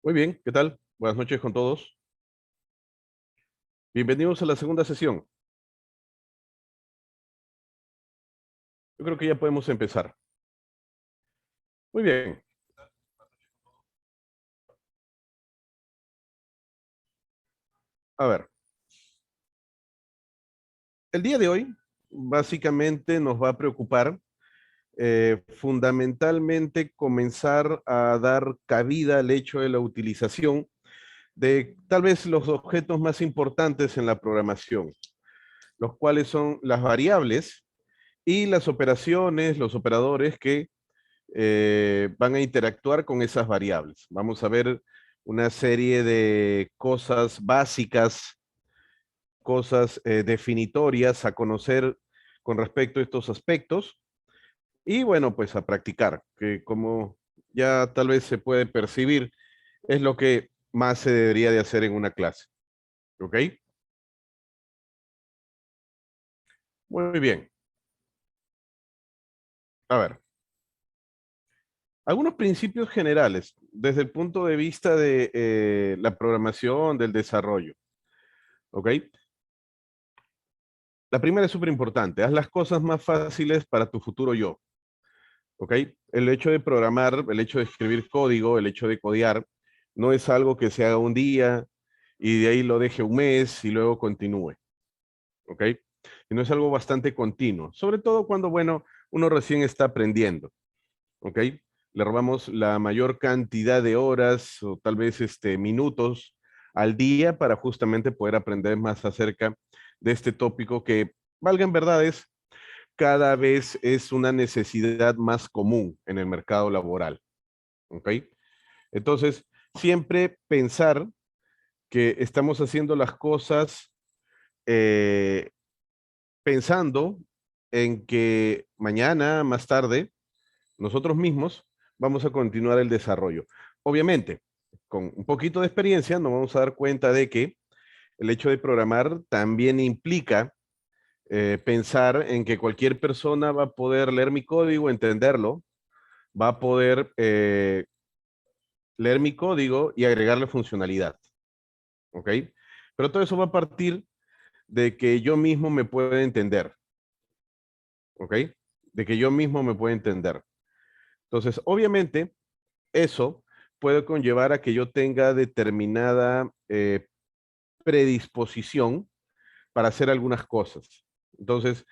Muy bien, ¿qué tal? Buenas noches con todos. Bienvenidos a la segunda sesión. Yo creo que ya podemos empezar. Muy bien. A ver, el día de hoy básicamente nos va a preocupar fundamentalmente comenzar a dar cabida al hecho de la utilización de tal vez los objetos más importantes en la programación, los cuales son las variables y las operaciones, los operadores que van a interactuar con esas variables. Vamos a ver una serie de cosas básicas, cosas definitorias a conocer con respecto a estos aspectos y bueno, pues a practicar, que como ya tal vez se puede percibir, es lo que más se debería de hacer en una clase. ¿Ok? Muy bien. A ver, algunos principios generales desde el punto de vista de la programación, del desarrollo. ¿Ok? La primera es súper importante. Haz las cosas más fáciles para tu futuro yo. ¿Ok? El hecho de programar, el hecho de escribir código, el hecho de codear, no es algo que se haga un día y de ahí lo deje un mes y luego continúe. ¿Ok? Y no es algo bastante continuo. Sobre todo cuando, bueno, uno recién está aprendiendo. ¿Ok? Le robamos la mayor cantidad de horas o tal vez minutos al día para justamente poder aprender más acerca de este tópico que, valgan verdades, cada vez es una necesidad más común en el mercado laboral. ¿Ok? Entonces, siempre pensar que estamos haciendo las cosas eh, pensando en que mañana, más tarde, nosotros mismos vamos a continuar el desarrollo. Obviamente, con un poquito de experiencia nos vamos a dar cuenta de que el hecho de programar también implica pensar en que cualquier persona va a poder leer mi código, entenderlo, va a poder leer mi código y agregarle funcionalidad. ¿Ok? Pero todo eso va a partir de que yo mismo me pueda entender. ¿Ok? De que yo mismo me pueda entender. Entonces, obviamente, eso puede conllevar a que yo tenga determinada predisposición para hacer algunas cosas. Entonces,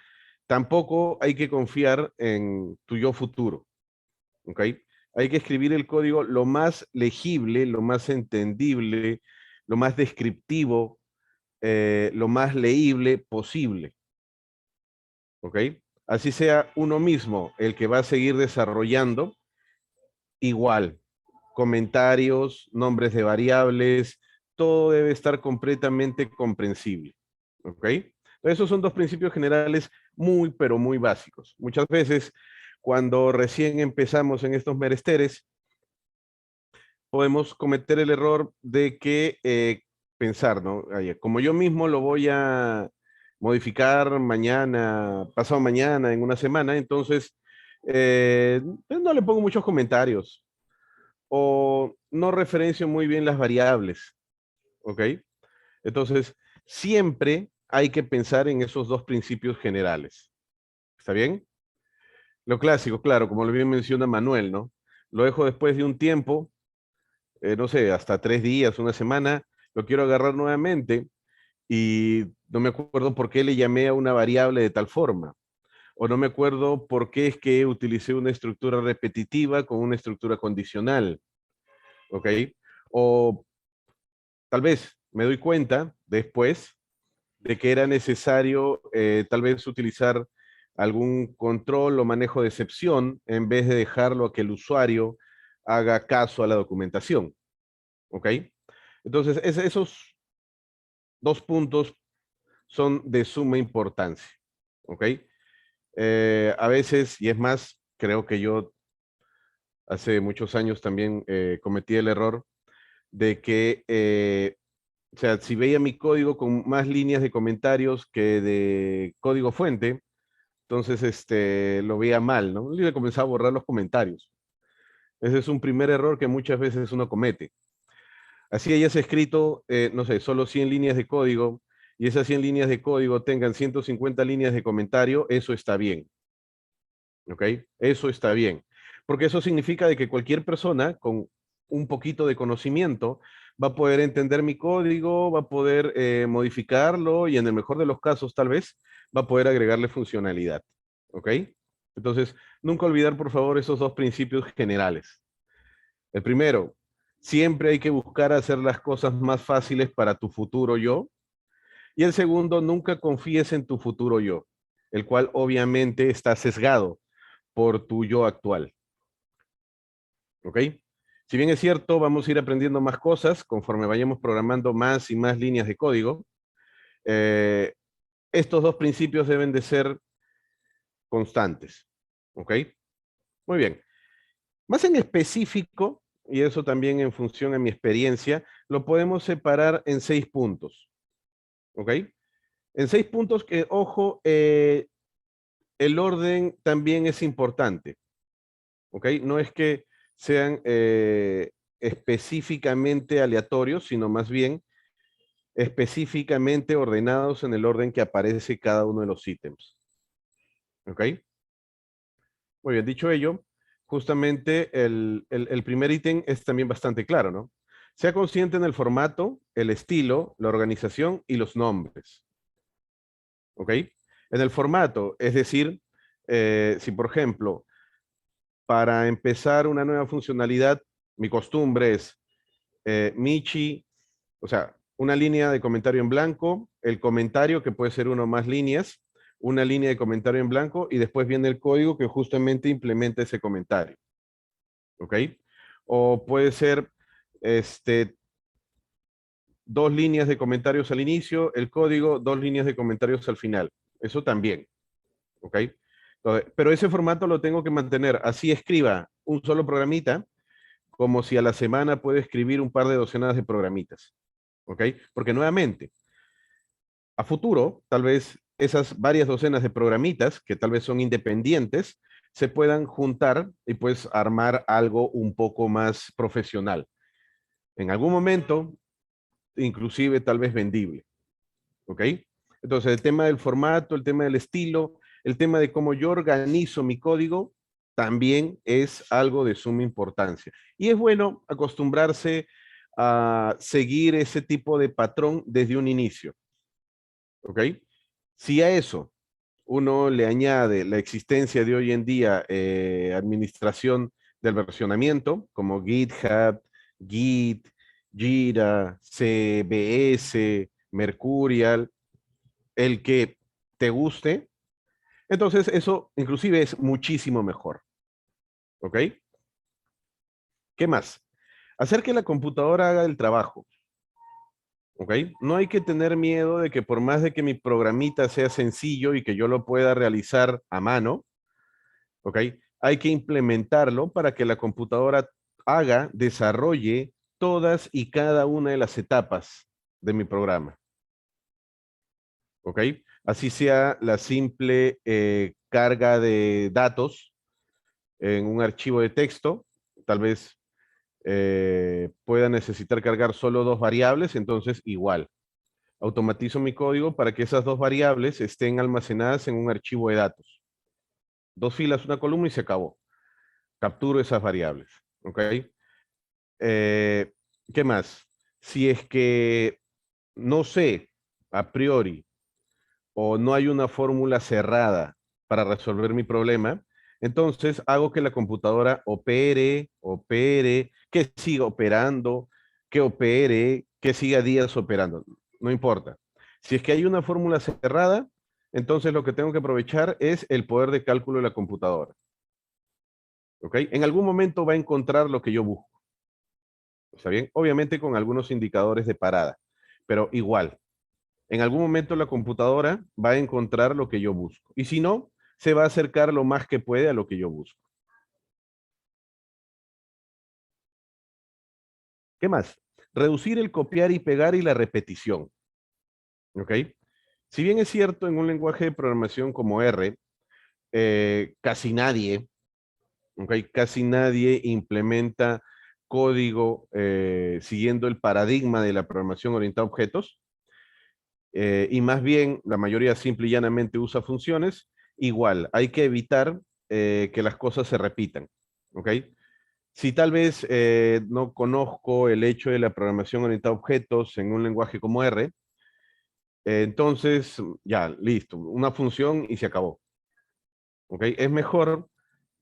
tampoco hay que confiar en tu yo futuro. ¿Ok? Hay que escribir el código lo más legible, lo más entendible, lo más descriptivo, lo más leíble posible. ¿Ok? Así sea uno mismo el que va a seguir desarrollando, igual, comentarios, nombres de variables, todo debe estar completamente comprensible. ¿Ok? Esos son dos principios generales muy, pero muy básicos. Muchas veces, cuando recién empezamos en estos menesteres, podemos cometer el error de que pensar, ¿no? Como yo mismo lo voy a modificar mañana, pasado mañana, en una semana, entonces no le pongo muchos comentarios o no referencio muy bien las variables, ¿ok? Entonces, siempre hay que pensar en esos dos principios generales. ¿Está bien? Lo clásico, claro, como lo bien menciona Manuel, ¿no? Lo dejo después de un tiempo, no sé, hasta 3 días, una semana, lo quiero agarrar nuevamente y no me acuerdo por qué le llamé a una variable de tal forma, o no me acuerdo por qué es que utilicé una estructura repetitiva con una estructura condicional, ¿ok? O tal vez me doy cuenta después de que era necesario tal vez utilizar algún control o manejo de excepción en vez de dejarlo a que el usuario haga caso a la documentación. ¿Ok? Entonces, esos dos puntos son de suma importancia. ¿Ok? A veces, y es más, creo que yo hace muchos años también cometí el error de que o sea, si veía mi código con más líneas de comentarios que de código fuente, entonces lo veía mal, ¿no? Y le comenzaba a borrar los comentarios. Ese es un primer error que muchas veces uno comete. Así hayas escrito, no sé, solo 100 líneas de código y esas 100 líneas de código tengan 150 líneas de comentario, eso está bien. ¿Ok? Eso está bien. Porque eso significa de que cualquier persona con un poquito de conocimiento va a poder entender mi código, va a poder modificarlo y en el mejor de los casos tal vez va a poder agregarle funcionalidad. ¿Ok? Entonces, nunca olvidar por favor esos dos principios generales. El primero, siempre hay que buscar hacer las cosas más fáciles para tu futuro yo. Y el segundo, nunca confíes en tu futuro yo, el cual obviamente está sesgado por tu yo actual. ¿Ok? Si bien es cierto, vamos a ir aprendiendo más cosas conforme vayamos programando más y más líneas de código. eh, Estos dos principios deben de ser constantes. ¿Ok? Muy bien. Más en específico, y eso también en función a mi experiencia, lo podemos separar en 6 puntos. ¿Ok? En 6 puntos que, ojo, el orden también es importante. ¿Ok? No es que sean específicamente aleatorios, sino más bien específicamente ordenados en el orden que aparece cada uno de los ítems. ¿Ok? Muy bien, dicho ello, justamente el primer ítem es también bastante claro, ¿no? Sea consciente en el formato, el estilo, la organización y los nombres. ¿Ok? En el formato, es decir, si por ejemplo, para empezar una nueva funcionalidad, mi costumbre es Michi, o sea, una línea de comentario en blanco, el comentario que puede ser uno o más líneas, una línea de comentario en blanco y después viene el código que justamente implementa ese comentario. ¿Ok? O puede ser este, 2 líneas de comentarios al inicio, el código, 2 líneas de comentarios al final. Eso también. ¿Ok? Entonces, pero ese formato lo tengo que mantener. Así escriba un solo programita, como si a la semana puede escribir un par de docenas de programitas. ¿Ok? Porque nuevamente, a futuro, tal vez esas varias docenas de programitas, que tal vez son independientes, se puedan juntar y pues armar algo un poco más profesional. En algún momento, inclusive tal vez vendible. ¿Ok? Entonces, el tema del formato, el tema del estilo, el tema de cómo yo organizo mi código, también es algo de suma importancia. Y es bueno acostumbrarse a seguir ese tipo de patrón desde un inicio. ¿Ok? Si a eso uno le añade la existencia de hoy en día administración del versionamiento, como GitHub, Git, Jira, CBS, Mercurial, el que te guste, entonces eso inclusive es muchísimo mejor. ¿Ok? ¿Qué más? Hacer que la computadora haga el trabajo. ¿Ok? No hay que tener miedo de que por más de que mi programita sea sencillo y que yo lo pueda realizar a mano, ¿ok? Hay que implementarlo para que la computadora haga, desarrolle todas y cada una de las etapas de mi programa, ¿ok? Así sea la simple carga de datos en un archivo de texto, tal vez pueda necesitar cargar solo 2 variables, entonces igual. Automatizo mi código para que esas 2 variables estén almacenadas en un archivo de datos. 2 filas, una columna y se acabó. Capturo esas variables. ¿Ok? Eh, ¿Qué más? Si es que no sé a priori o no hay una fórmula cerrada para resolver mi problema, entonces hago que la computadora opere, que siga operando, que opere, que siga días operando. No importa. Si es que hay una fórmula cerrada, entonces lo que tengo que aprovechar es el poder de cálculo de la computadora. ¿Ok? En algún momento va a encontrar lo que yo busco. ¿Está bien? Obviamente con algunos indicadores de parada, pero igual, en algún momento la computadora va a encontrar lo que yo busco. Y si no, se va a acercar lo más que puede a lo que yo busco. ¿Qué más? Reducir el copiar y pegar y la repetición. ¿Ok? Si bien es cierto, en un lenguaje de programación como R, casi nadie, ¿ok? Casi nadie implementa código siguiendo el paradigma de la programación orientada a objetos, y más bien la mayoría simple y llanamente usa funciones, igual, hay que evitar que las cosas se repitan, ¿ok? Si tal vez no conozco el hecho de la programación orientada a objetos en un lenguaje como R, entonces ya, listo, una función y se acabó, ¿ok? Es mejor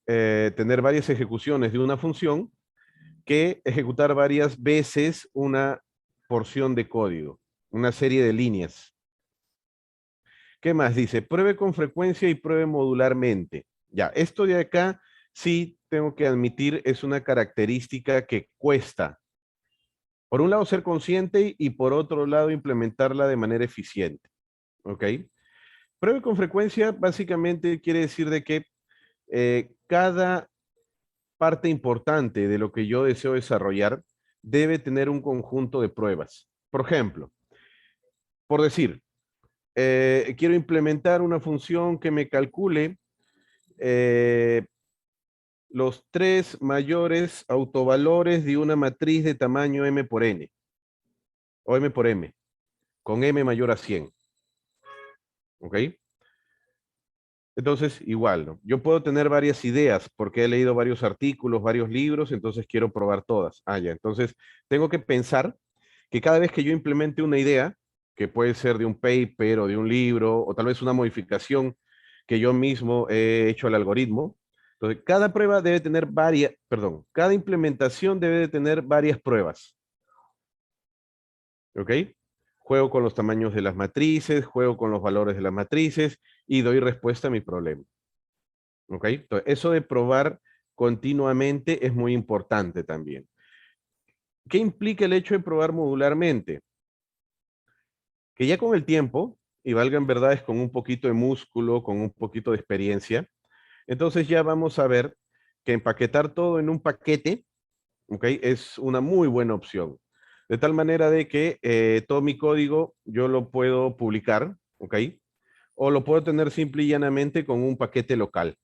tener varias ejecuciones de una función que ejecutar varias veces una porción de código, una serie de líneas. ¿Qué más dice? Pruebe con frecuencia y pruebe modularmente. Ya, esto de acá sí tengo que admitir es una característica que cuesta. Por un lado ser consciente y por otro lado implementarla de manera eficiente. ¿Ok? Pruebe con frecuencia básicamente quiere decir de que cada parte importante de lo que yo deseo desarrollar debe tener un conjunto de pruebas. Por ejemplo, por decir, quiero implementar una función que me calcule eh, los tres mayores autovalores de una matriz de tamaño m por n, o m por m, con m mayor a 100. ¿Ok? Entonces, igual, ¿no? Yo puedo tener varias ideas porque he leído varios artículos, varios libros, entonces quiero probar todas. Ah, ya. Entonces, tengo que pensar que cada vez que yo implemente una idea, que puede ser de un paper o de un libro, o tal vez una modificación que yo mismo he hecho al algoritmo, entonces cada prueba debe tener varias, perdón, cada implementación debe de tener varias pruebas. ¿Ok? Juego con los tamaños de las matrices, juego con los valores de las matrices y doy respuesta a mi problema. ¿Ok? Entonces, eso de probar continuamente es muy importante también. ¿Qué implica el hecho de probar modularmente? Que ya con el tiempo, y valgan verdades con un poquito de músculo, con un poquito de experiencia, entonces ya vamos a ver que empaquetar todo en un paquete, ¿ok? Es una muy buena opción. De tal manera de que todo mi código yo lo puedo publicar, ¿ok? O lo puedo tener simple y llanamente con un paquete local.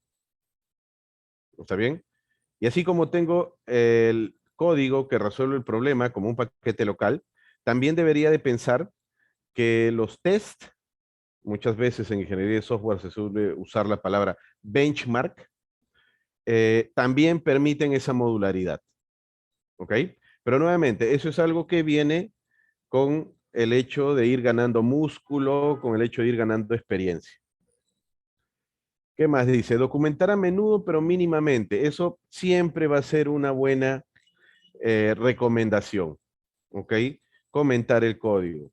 ¿Está bien? Y así como tengo el código que resuelve el problema como un paquete local, también debería de pensar que los test, muchas veces en ingeniería de software se suele usar la palabra benchmark, también permiten esa modularidad. ¿Ok? Pero nuevamente, eso es algo que viene con el hecho de ir ganando músculo, con el hecho de ir ganando experiencia. ¿Qué más dice? Documentar a menudo, pero mínimamente. Eso siempre va a ser una buena recomendación. ¿Ok? Comentar el código.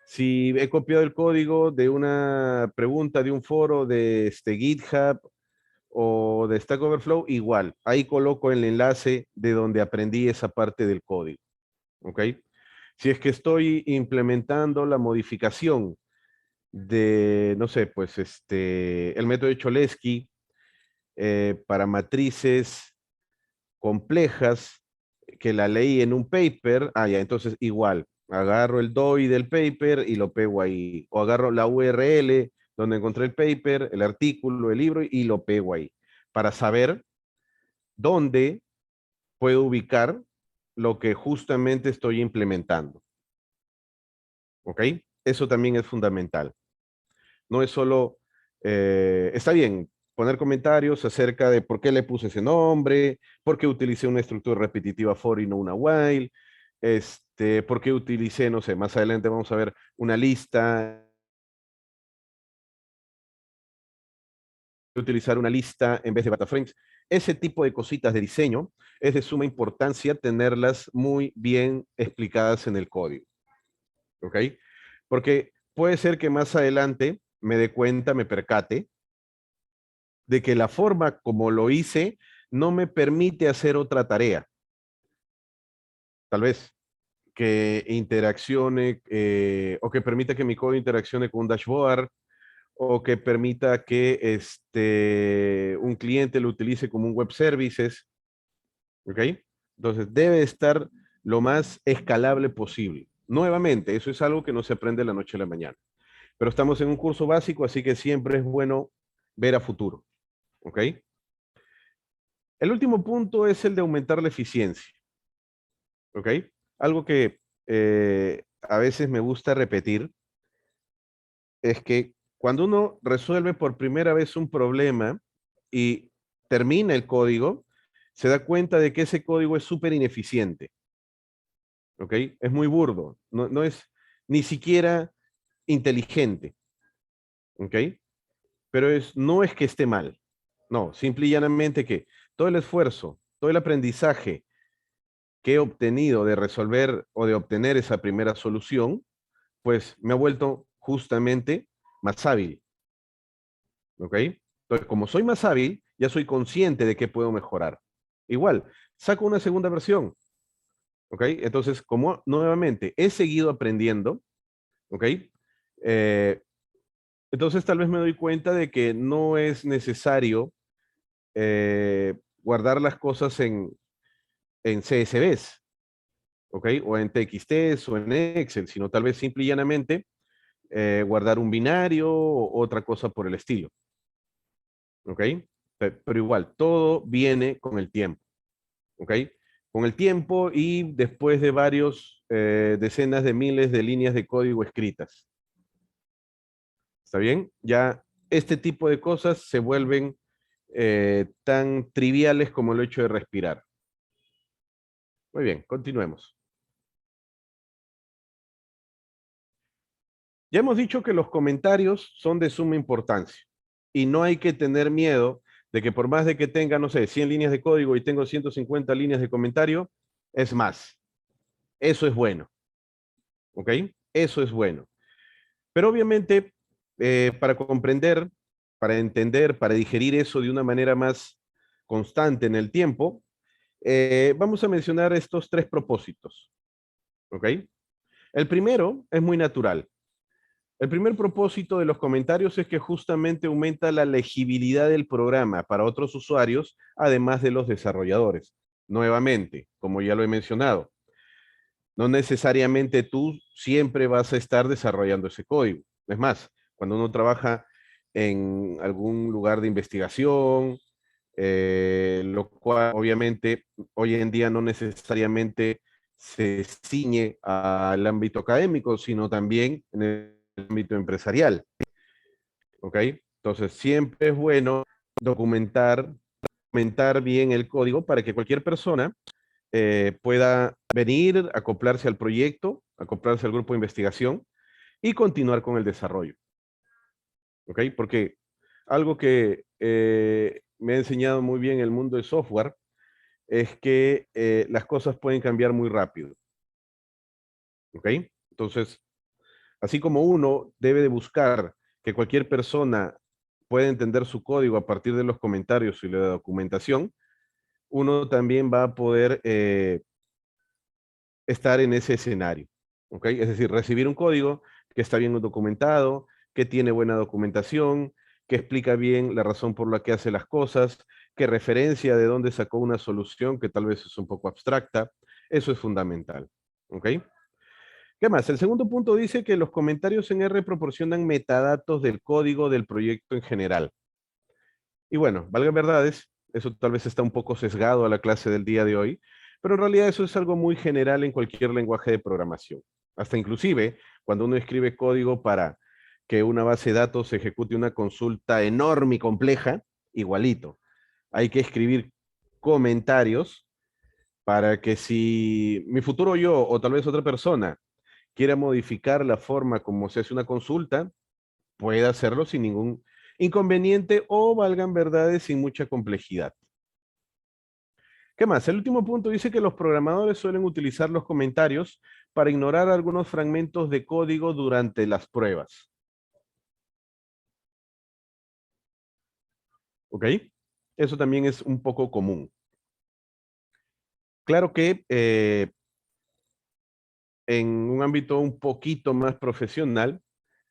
Si he copiado el código de una pregunta de un foro de GitHub o de Stack Overflow, igual. Ahí coloco el enlace de donde aprendí esa parte del código. ¿Ok? Si es que estoy implementando la modificación de, no sé, pues el método de Cholesky para matrices complejas que la leí en un paper, ya, entonces igual, agarro el DOI del paper y lo pego ahí, o agarro la URL donde encontré el paper, el artículo, el libro y lo pego ahí, para saber dónde puedo ubicar lo que justamente estoy implementando. ¿Ok? Eso también es fundamental. No es solo, está bien poner comentarios acerca de por qué le puse ese nombre, por qué utilicé una estructura repetitiva for y no una while, por qué utilicé, no sé, más adelante vamos a ver una lista, utilizar una lista en vez de data frames. Ese tipo de cositas de diseño es de suma importancia tenerlas muy bien explicadas en el código. ¿Ok? Porque puede ser que más adelante me dé cuenta, me percate de que la forma como lo hice no me permite hacer otra tarea. Tal vez que interaccione o que permita que mi código interaccione con un dashboard o que permita que un cliente lo utilice como un web services. ¿Ok? Entonces debe estar lo más escalable posible. Nuevamente, eso es algo que no se aprende de la noche a la mañana. Pero estamos en un curso básico, así que siempre es bueno ver a futuro. ¿Ok? El último punto es el de aumentar la eficiencia. ¿ok? Algo que a veces me gusta repetir es que cuando uno resuelve por primera vez un problema y termina el código, se da cuenta de que ese código es súper ineficiente, ¿ok? Es muy burdo, no es ni siquiera inteligente, ¿ok? Pero no es que esté mal, no, simple y llanamente que todo el esfuerzo, todo el aprendizaje que he obtenido de resolver o de obtener esa primera solución, pues me ha vuelto justamente más hábil, ¿ok? Entonces, como soy más hábil, ya soy consciente de que puedo mejorar. Igual, saco una segunda versión, ¿ok? Entonces, como nuevamente he seguido aprendiendo, ¿ok? Eh, entonces tal vez me doy cuenta de que no es necesario guardar las cosas en CSVs, ¿ok? O en TXTs o en Excel, sino tal vez simple y llanamente guardar un binario o otra cosa por el estilo, ¿ok? Pero igual, todo viene con el tiempo, ¿ok? Con el tiempo y después de varios decenas de miles de líneas de código escritas. ¿Está bien? Ya este tipo de cosas se vuelven tan triviales como el hecho de respirar. Muy bien, continuemos. Ya hemos dicho que los comentarios son de suma importancia y no hay que tener miedo de que por más de que tenga, no sé, 100 líneas de código y tengo 150 líneas de comentario, es más. Eso es bueno, ¿ok? Eso es bueno. Pero obviamente, para comprender, para entender, para digerir eso de una manera más constante en el tiempo, vamos a mencionar estos tres propósitos, ¿ok? El primero es muy natural. El primer propósito de los comentarios es que justamente aumenta la legibilidad del programa para otros usuarios, además de los desarrolladores. Nuevamente, como ya lo he mencionado, no necesariamente tú siempre vas a estar desarrollando ese código. Es más, cuando uno trabaja en algún lugar de investigación, lo cual obviamente hoy en día no necesariamente se ciñe al ámbito académico, sino también en el ámbito empresarial. ¿Ok? Entonces, siempre es bueno documentar bien el código para que cualquier persona pueda venir, acoplarse al proyecto, acoplarse al grupo de investigación y continuar con el desarrollo. ¿Ok? Porque algo que me ha enseñado muy bien el mundo del software es que las cosas pueden cambiar muy rápido. ¿Ok? Entonces, así como uno debe de buscar que cualquier persona pueda entender su código a partir de los comentarios y la documentación, uno también va a poder estar en ese escenario. ¿Ok? Es decir, recibir un código que está bien documentado, que tiene buena documentación, que explica bien la razón por la que hace las cosas, que referencia de dónde sacó una solución que tal vez es un poco abstracta. Eso es fundamental. ¿Ok? ¿Qué más? El segundo punto dice que los comentarios en R proporcionan metadatos del código del proyecto en general. Y bueno, valga verdades, eso tal vez está un poco sesgado a la clase del día de hoy, pero en realidad eso es algo muy general en cualquier lenguaje de programación. Hasta inclusive cuando uno escribe código para que una base de datos ejecute una consulta enorme y compleja, igualito. Hay que escribir comentarios para que si mi futuro yo o tal vez otra persona quiera modificar la forma como se hace una consulta, pueda hacerlo sin ningún inconveniente o valgan verdades sin mucha complejidad. ¿Qué más? El último punto dice que los programadores suelen utilizar los comentarios para ignorar algunos fragmentos de código durante las pruebas. ¿Ok? Eso también es un poco común. Claro que en un ámbito un poquito más profesional,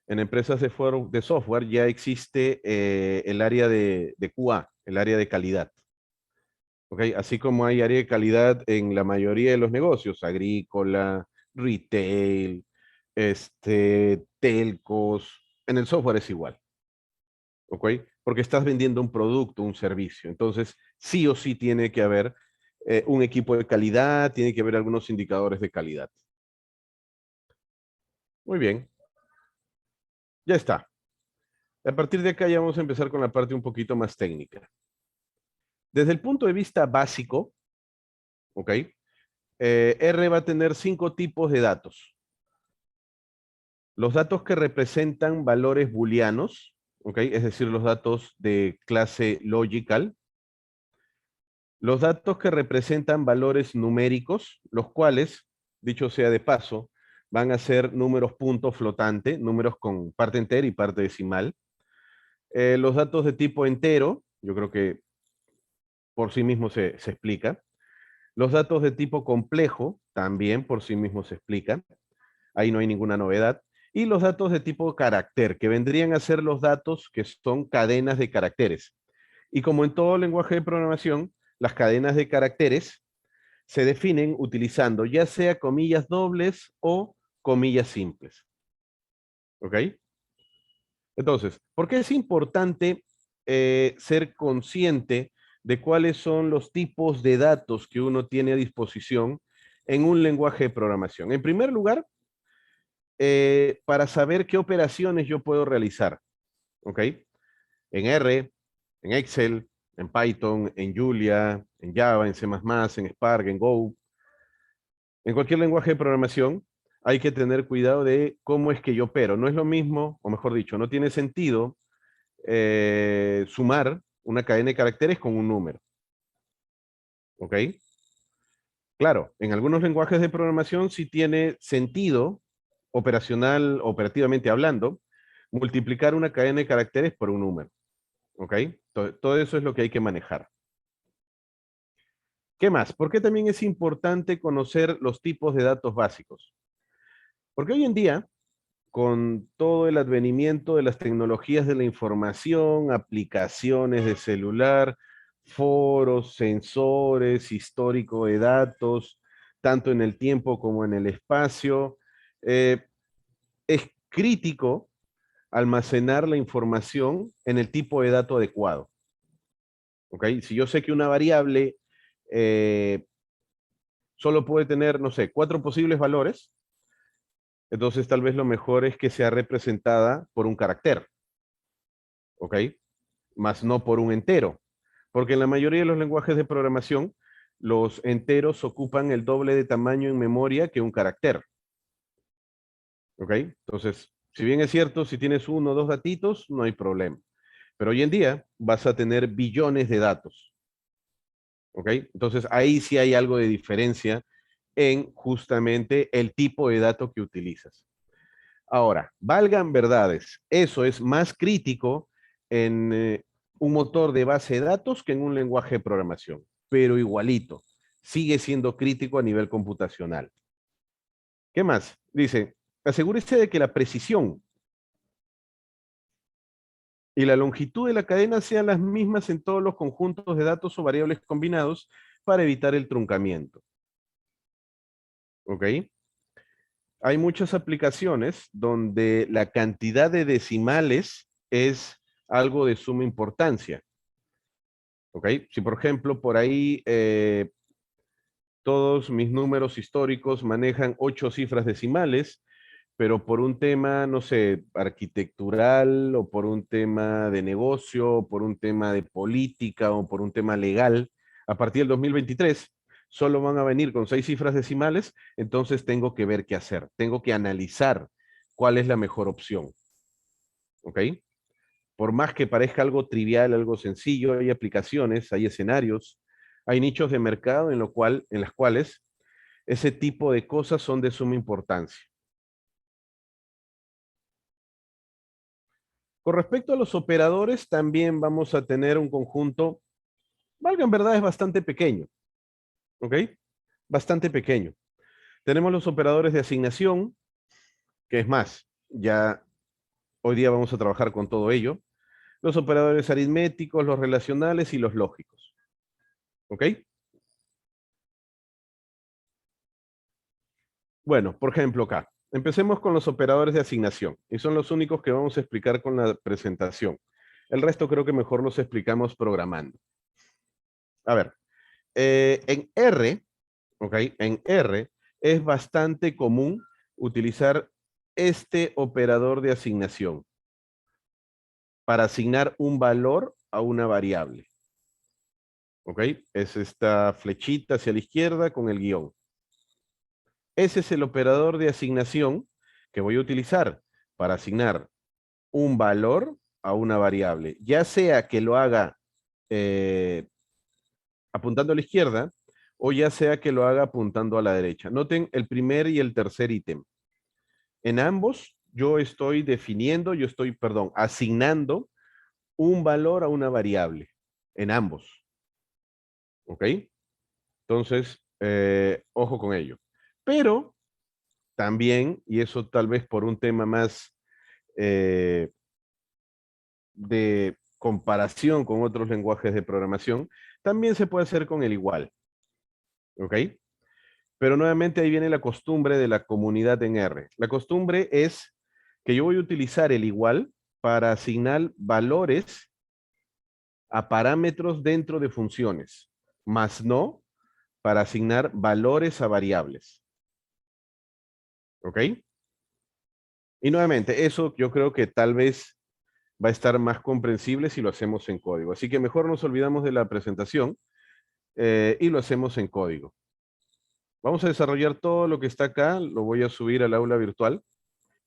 en empresas de software ya existe el área de QA, el área de calidad. ¿Ok? Así como hay área de calidad en la mayoría de los negocios, agrícola, retail, telcos, en el software es igual. ¿Ok? Porque estás vendiendo un producto, un servicio. Entonces, sí o sí tiene que haber un equipo de calidad, tiene que haber algunos indicadores de calidad. Muy bien, ya está. A partir de acá ya vamos a empezar con la parte un poquito más técnica. Desde el punto de vista básico, ¿ok? R va a tener 5 tipos de datos. Los datos que representan valores booleanos, ¿ok? Es decir, los datos de clase logical. Los datos que representan valores numéricos, los cuales, dicho sea de paso, van a ser números punto flotante, números con parte entera y parte decimal. Los datos de tipo entero, yo creo que por sí mismo se explica. Los datos de tipo complejo, también por sí mismo se explica. Ahí no hay ninguna novedad. Y los datos de tipo carácter, que vendrían a ser los datos que son cadenas de caracteres. Y como en todo lenguaje de programación, las cadenas de caracteres se definen utilizando ya sea comillas dobles o comillas simples. ¿Ok? Entonces, ¿por qué es importante ser consciente de cuáles son los tipos de datos que uno tiene a disposición en un lenguaje de programación? En primer lugar, para saber qué operaciones yo puedo realizar. ¿Ok? En R, en Excel, en Python, en Julia, en Java, en C++, en Spark, en Go. En cualquier lenguaje de programación hay que tener cuidado de cómo es que yo opero. No es lo mismo, o mejor dicho, no tiene sentido sumar una cadena de caracteres con un número. ¿Ok? Claro, en algunos lenguajes de programación sí tiene sentido, operativamente hablando, multiplicar una cadena de caracteres por un número. ¿Ok? Todo eso es lo que hay que manejar. ¿Qué más? ¿Por qué también es importante conocer los tipos de datos básicos? Porque hoy en día, con todo el advenimiento de las tecnologías de la información, aplicaciones de celular, foros, sensores, histórico de datos, tanto en el tiempo como en el espacio, eh, es crítico almacenar la información en el tipo de dato adecuado. ¿Ok? Si yo sé que una variable eh, solo puede tener, no sé, 4 posibles valores, entonces tal vez lo mejor es que sea representada por un carácter, ¿ok? Más no por un entero, porque en la mayoría de los lenguajes de programación, los enteros ocupan el doble de tamaño en memoria que un carácter, ¿ok? Entonces, si bien es cierto, si tienes uno o dos datitos, no hay problema. Pero hoy en día vas a tener billones de datos, ¿ok? Entonces, ahí sí hay algo de diferencia en justamente el tipo de dato que utilizas. Ahora, valgan verdades, eso es más crítico en un motor de base de datos que en un lenguaje de programación, pero igualito, sigue siendo crítico a nivel computacional. ¿Qué más? Dice, asegúrese de que la precisión y la longitud de la cadena sean las mismas en todos los conjuntos de datos o variables combinados para evitar el truncamiento. ¿Ok? Hay muchas aplicaciones donde la cantidad de decimales es algo de suma importancia. ¿Ok? Si por ejemplo por ahí todos mis números históricos manejan 8 cifras decimales, pero por un tema, no sé, arquitectural o por un tema de negocio, o por un tema de política o por un tema legal, a partir del 2023 solo van a venir con 6 cifras decimales, entonces tengo que ver qué hacer, tengo que analizar cuál es la mejor opción. ¿Ok? Por más que parezca algo trivial, algo sencillo, hay aplicaciones, hay escenarios, hay nichos de mercado en las cuales ese tipo de cosas son de suma importancia. Con respecto a los operadores, también vamos a tener un conjunto, valga en verdad, es bastante pequeño, ¿ok? Bastante pequeño. Tenemos los operadores de asignación, que es más, ya hoy día vamos a trabajar con todo ello. Los operadores aritméticos, los relacionales y los lógicos, ¿ok? Bueno, por ejemplo, acá. Empecemos con los operadores de asignación, y son los únicos que vamos a explicar con la presentación. El resto creo que mejor los explicamos programando. A ver, En R, ¿ok? En R es bastante común utilizar este operador de asignación para asignar un valor a una variable. ¿Ok? Es esta flechita hacia la izquierda con el guión. Ese es el operador de asignación que voy a utilizar para asignar un valor a una variable, ya sea que lo haga apuntando a la izquierda o ya sea que lo haga apuntando a la derecha. Noten el primer y el tercer ítem. En ambos yo estoy definiendo, perdón, asignando un valor a una variable. En ambos. ¿Ok? Entonces, ojo con ello. Pero también, y eso tal vez por un tema más eh, de comparación con otros lenguajes de programación, también se puede hacer con el igual. ¿Ok? Pero nuevamente ahí viene la costumbre de la comunidad en R. La costumbre es que yo voy a utilizar el igual para asignar valores a parámetros dentro de funciones, más no para asignar valores a variables. ¿Ok? Y nuevamente, eso yo creo que tal vez va a estar más comprensible si lo hacemos en código. Así que mejor nos olvidamos de la presentación y lo hacemos en código. Vamos a desarrollar todo lo que está acá, lo voy a subir al aula virtual,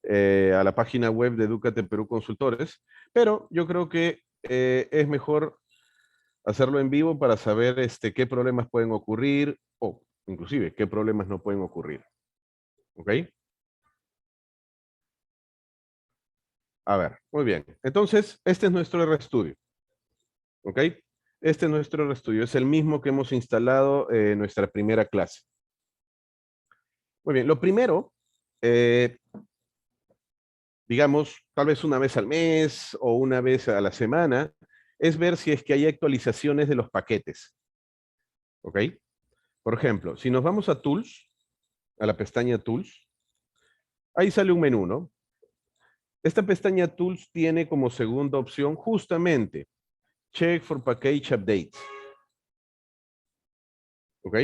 a la página web de Edúcate Perú Consultores, pero yo creo que es mejor hacerlo en vivo para saber qué problemas pueden ocurrir o inclusive qué problemas no pueden ocurrir. ¿Ok? A ver, muy bien. Entonces, este es nuestro RStudio. ¿Ok? Este es nuestro RStudio. Es el mismo que hemos instalado en nuestra primera clase. Muy bien. Lo primero, digamos, tal vez una vez al mes o una vez a la semana, es ver si es que hay actualizaciones de los paquetes. ¿Ok? Por ejemplo, si nos vamos a Tools, a la pestaña Tools, ahí sale un menú, ¿no? Esta pestaña Tools tiene como segunda opción justamente Check for Package Updates. ¿Ok?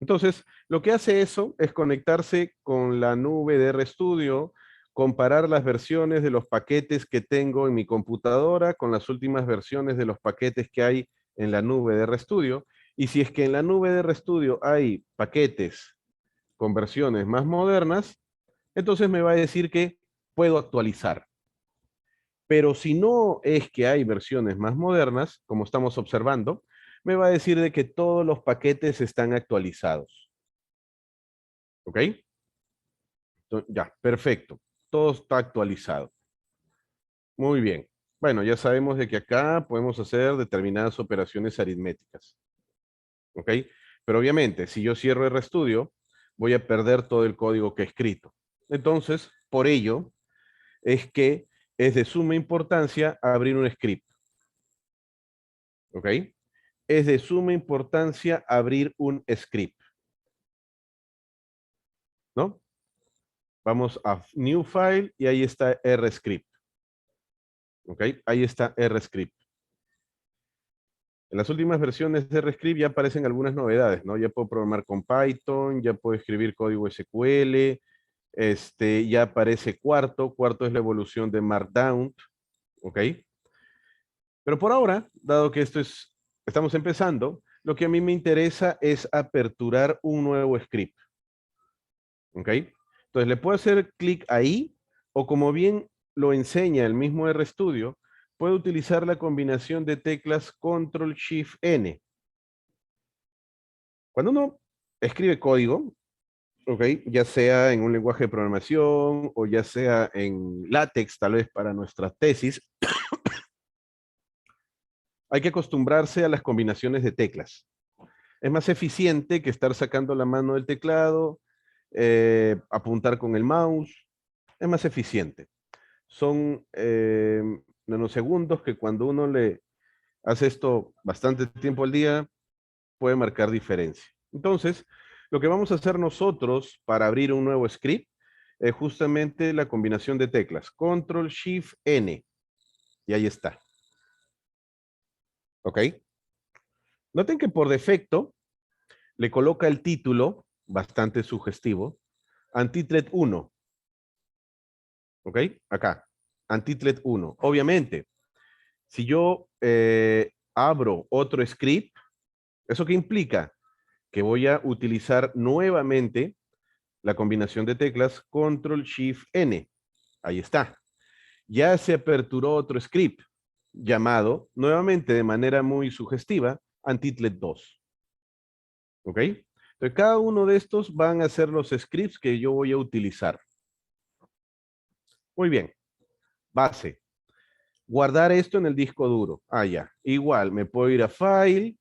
Entonces, lo que hace eso es conectarse con la nube de RStudio, comparar las versiones de los paquetes que tengo en mi computadora con las últimas versiones de los paquetes que hay en la nube de RStudio. Y si es que en la nube de RStudio hay paquetes con versiones más modernas, entonces me va a decir que puedo actualizar. Pero si no es que hay versiones más modernas, como estamos observando, me va a decir de que todos los paquetes están actualizados. ¿Ok? Ya, perfecto. Todo está actualizado. Muy bien. Bueno, ya sabemos de que acá podemos hacer determinadas operaciones aritméticas. ¿Ok? Pero obviamente, si yo cierro RStudio, voy a perder todo el código que he escrito. Entonces, por ello, es que es de suma importancia abrir un script. ¿Ok? Es de suma importancia abrir un script. ¿No? Vamos a New File y ahí está RScript. ¿Ok? Ahí está RScript. En las últimas versiones de RScript ya aparecen algunas novedades, ¿no? Ya puedo programar con Python, ya puedo escribir código SQL, ya aparece Quarto. Quarto es la evolución de Markdown, ¿ok? Pero por ahora, dado que estamos empezando, lo que a mí me interesa es aperturar un nuevo script, ¿ok? Entonces le puedo hacer clic ahí, o como bien lo enseña el mismo RStudio, puedo utilizar la combinación de teclas Control-Shift-N. Cuando uno escribe código, ¿ok? Ya sea en un lenguaje de programación o ya sea en LaTeX, tal vez para nuestra tesis, hay que acostumbrarse a las combinaciones de teclas. Es más eficiente que estar sacando la mano del teclado, apuntar con el mouse. Es más eficiente. Son nanosegundos que cuando uno le hace esto bastante tiempo al día, puede marcar diferencia. Entonces, lo que vamos a hacer nosotros para abrir un nuevo script es justamente la combinación de teclas. Control, Shift, N. Y ahí está. ¿Ok? Noten que por defecto le coloca el título, bastante sugestivo, Anti-Threat 1. ¿Ok? Acá, Anti-Threat 1. Obviamente, si yo abro otro script, ¿eso qué implica? Que voy a utilizar nuevamente la combinación de teclas Control-Shift-N. Ahí está. Ya se aperturó otro script llamado, nuevamente de manera muy sugestiva, Antitlet 2. ¿Ok? Entonces, cada uno de estos van a ser los scripts que yo voy a utilizar. Muy bien. Base. Guardar esto en el disco duro. Ah, ya. Igual, me puedo ir a File,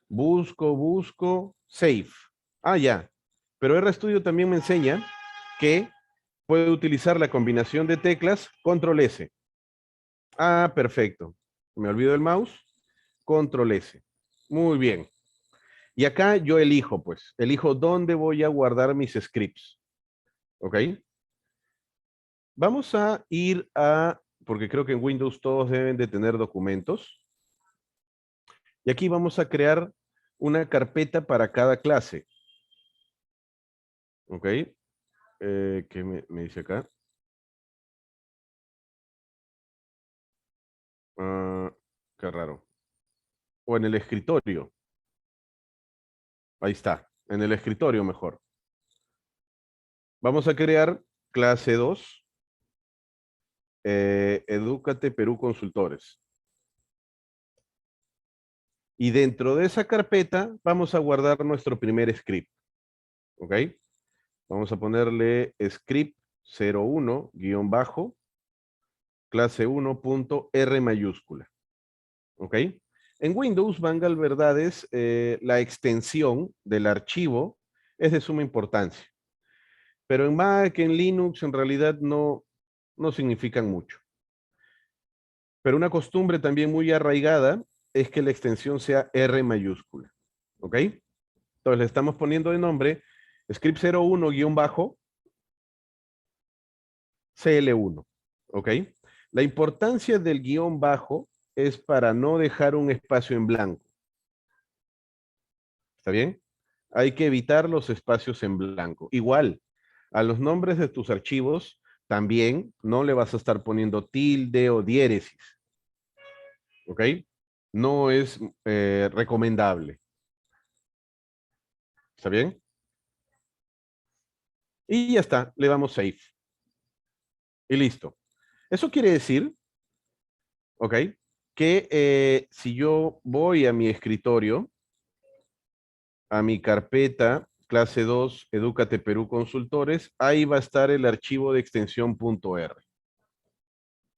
busco, Save. Ah, ya. Pero RStudio también me enseña que puedo utilizar la combinación de teclas Control S. Ah, perfecto. Me olvido el mouse. Control S. Muy bien. Y acá yo elijo, pues, elijo dónde voy a guardar mis scripts. ¿Ok? Vamos a ir a, porque creo que en Windows todos deben de tener documentos. Y aquí vamos a crear una carpeta para cada clase. ¿Ok? ¿Qué me dice acá? Ah, qué raro. O en el escritorio. Ahí está. En el escritorio mejor. Vamos a crear clase 2. Edúcate Perú Consultores. Y dentro de esa carpeta vamos a guardar nuestro primer script. ¿Ok? Vamos a ponerle script 01 guión bajo clase 1.r mayúscula. ¿Ok? En Windows, Vangal Verdades, la extensión del archivo es de suma importancia. Pero en Mac, en Linux, en realidad no significan mucho. Pero una costumbre también muy arraigada es que la extensión sea R mayúscula. ¿Ok? Entonces le estamos poniendo de nombre script 01-CL1. ¿Ok? La importancia del guión bajo es para no dejar un espacio en blanco. ¿Está bien? Hay que evitar los espacios en blanco. Igual, a los nombres de tus archivos también no le vas a estar poniendo tilde o diéresis. ¿Ok? No es recomendable. ¿Está bien? Y ya está, le damos save. Y listo. Eso quiere decir, ¿ok? Que si yo voy a mi escritorio, a mi carpeta, clase 2, Edúcate Perú Consultores, ahí va a estar el archivo de extensión .r.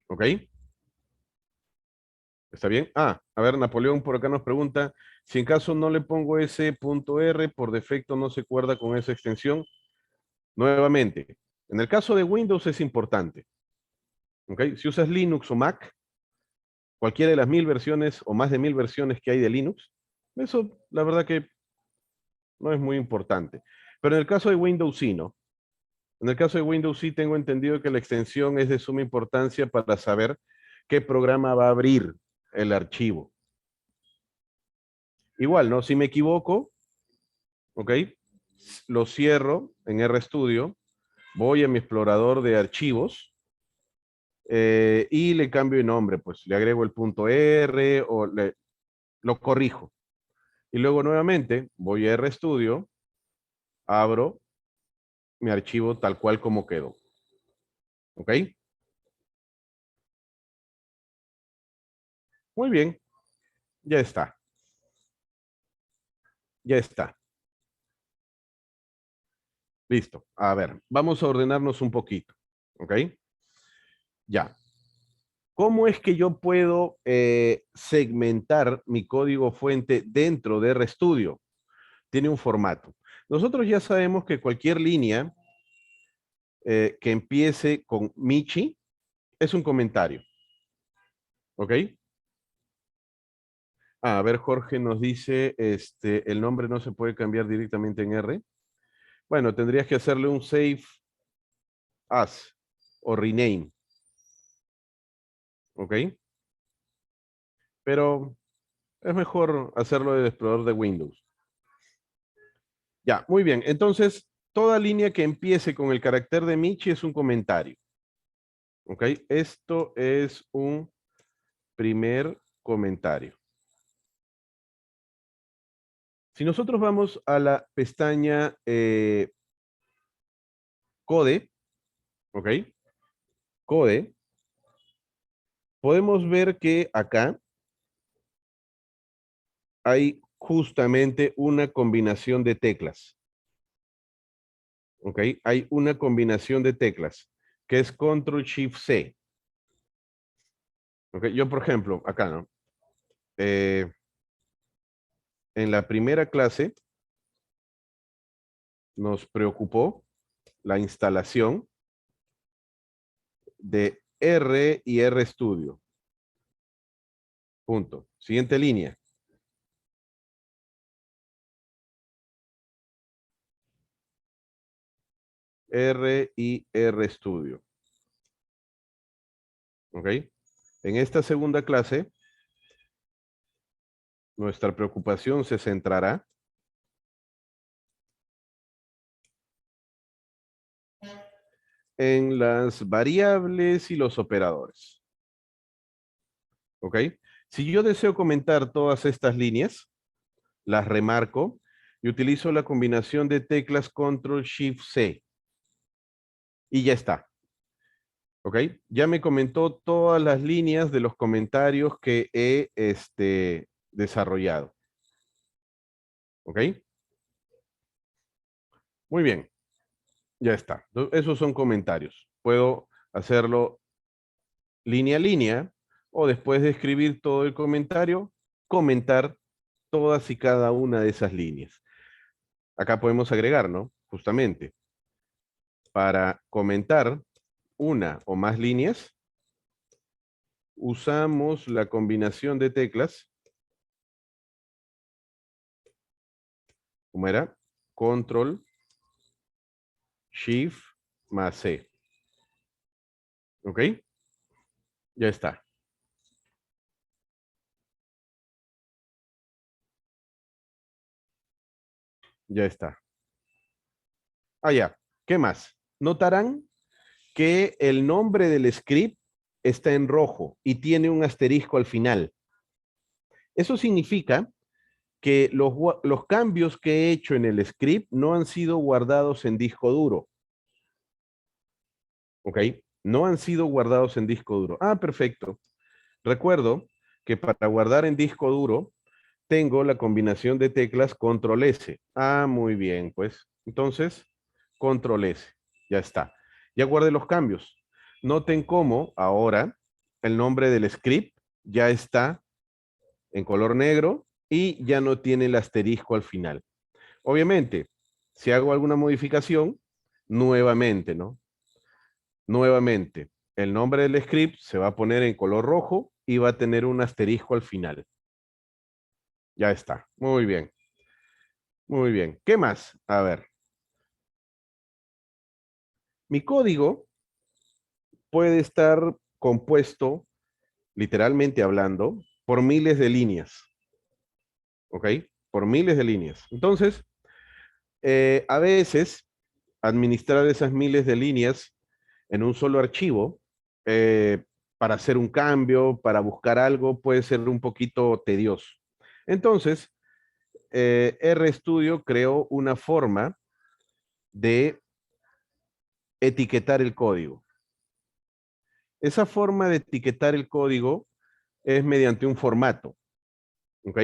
¿Ok? ¿Está bien? Ah, a ver, Napoleón por acá nos pregunta, si en caso no le pongo ese .r, por defecto no se guarda con esa extensión. Nuevamente, en el caso de Windows es importante. ¿Ok? Si usas Linux o Mac, cualquiera de las 1000 versiones o más de 1000 versiones que hay de Linux, eso la verdad que no es muy importante. Pero en el caso de Windows sí, ¿no? En el caso de Windows sí tengo entendido que la extensión es de suma importancia para saber qué programa va a abrir el archivo. Igual, ¿no? Si me equivoco, ¿ok? Lo cierro en RStudio, voy a mi explorador de archivos y le cambio de nombre, pues le agrego el .r o lo corrijo. Y luego nuevamente voy a RStudio, abro mi archivo tal cual como quedó. ¿Ok? Muy bien, ya está. Ya está. Listo. A ver, vamos a ordenarnos un poquito. ¿Ok? Ya. ¿Cómo es que yo puedo segmentar mi código fuente dentro de RStudio? Tiene un formato. Nosotros ya sabemos que cualquier línea que empiece con Michi es un comentario. ¿Ok? Ah, a ver, Jorge nos dice, el nombre no se puede cambiar directamente en R. Bueno, tendrías que hacerle un save as o rename. ¿Ok? Pero Es mejor hacerlo del explorador de Windows. Ya, muy bien. Entonces, toda línea que empiece con el carácter de Michi es un comentario. ¿Ok? Esto es un primer comentario. Si nosotros vamos a la pestaña Code, ¿ok? Code, podemos ver que acá hay justamente una combinación de teclas. ¿Ok? Hay una combinación de teclas que es Control Shift C. ¿Ok? Yo, por ejemplo, acá, ¿no? En la primera clase nos preocupó la instalación de R y RStudio. Punto. Siguiente línea. R y RStudio. ¿Ok? En esta segunda clase, nuestra preocupación se centrará en las variables y los operadores. ¿Ok? Si yo deseo comentar todas estas líneas, las remarco y utilizo la combinación de teclas Control Shift C. Y ya está. ¿Ok? Ya me comentó todas las líneas de los comentarios que he desarrollado. ¿Ok? Muy bien. Ya está. Esos son comentarios. Puedo hacerlo línea a línea o después de escribir todo el comentario, comentar todas y cada una de esas líneas. Acá podemos agregar, ¿no? Justamente, para comentar una o más líneas, usamos la combinación de teclas, ¿cómo era? Control, Shift, más C. ¿Ok? Ya está. Ya está. Ah, ya. ¿Qué más? Notarán que el nombre del script está en rojo y tiene un asterisco al final. Eso significa que los cambios que he hecho en el script no han sido guardados en disco duro. ¿Ok? No han sido guardados en disco duro. Ah, perfecto. Recuerdo que para guardar en disco duro tengo la combinación de teclas Control S. Ah, muy bien, pues. Entonces, Control S. Ya está. Ya guardé los cambios. Noten cómo ahora el nombre del script ya está en color negro y ya no tiene el asterisco al final. Obviamente, si hago alguna modificación, nuevamente, ¿no? Nuevamente, el nombre del script se va a poner en color rojo y va a tener un asterisco al final. Ya está. Muy bien. Muy bien. ¿Qué más? A ver. Mi código puede estar compuesto, literalmente hablando, por miles de líneas. ¿Ok? Por miles de líneas. Entonces, a veces, administrar esas miles de líneas en un solo archivo, eh, para hacer un cambio, para buscar algo, puede ser un poquito tedioso. Entonces, RStudio creó una forma de etiquetar el código. Esa forma de etiquetar el código es mediante un formato, ¿ok?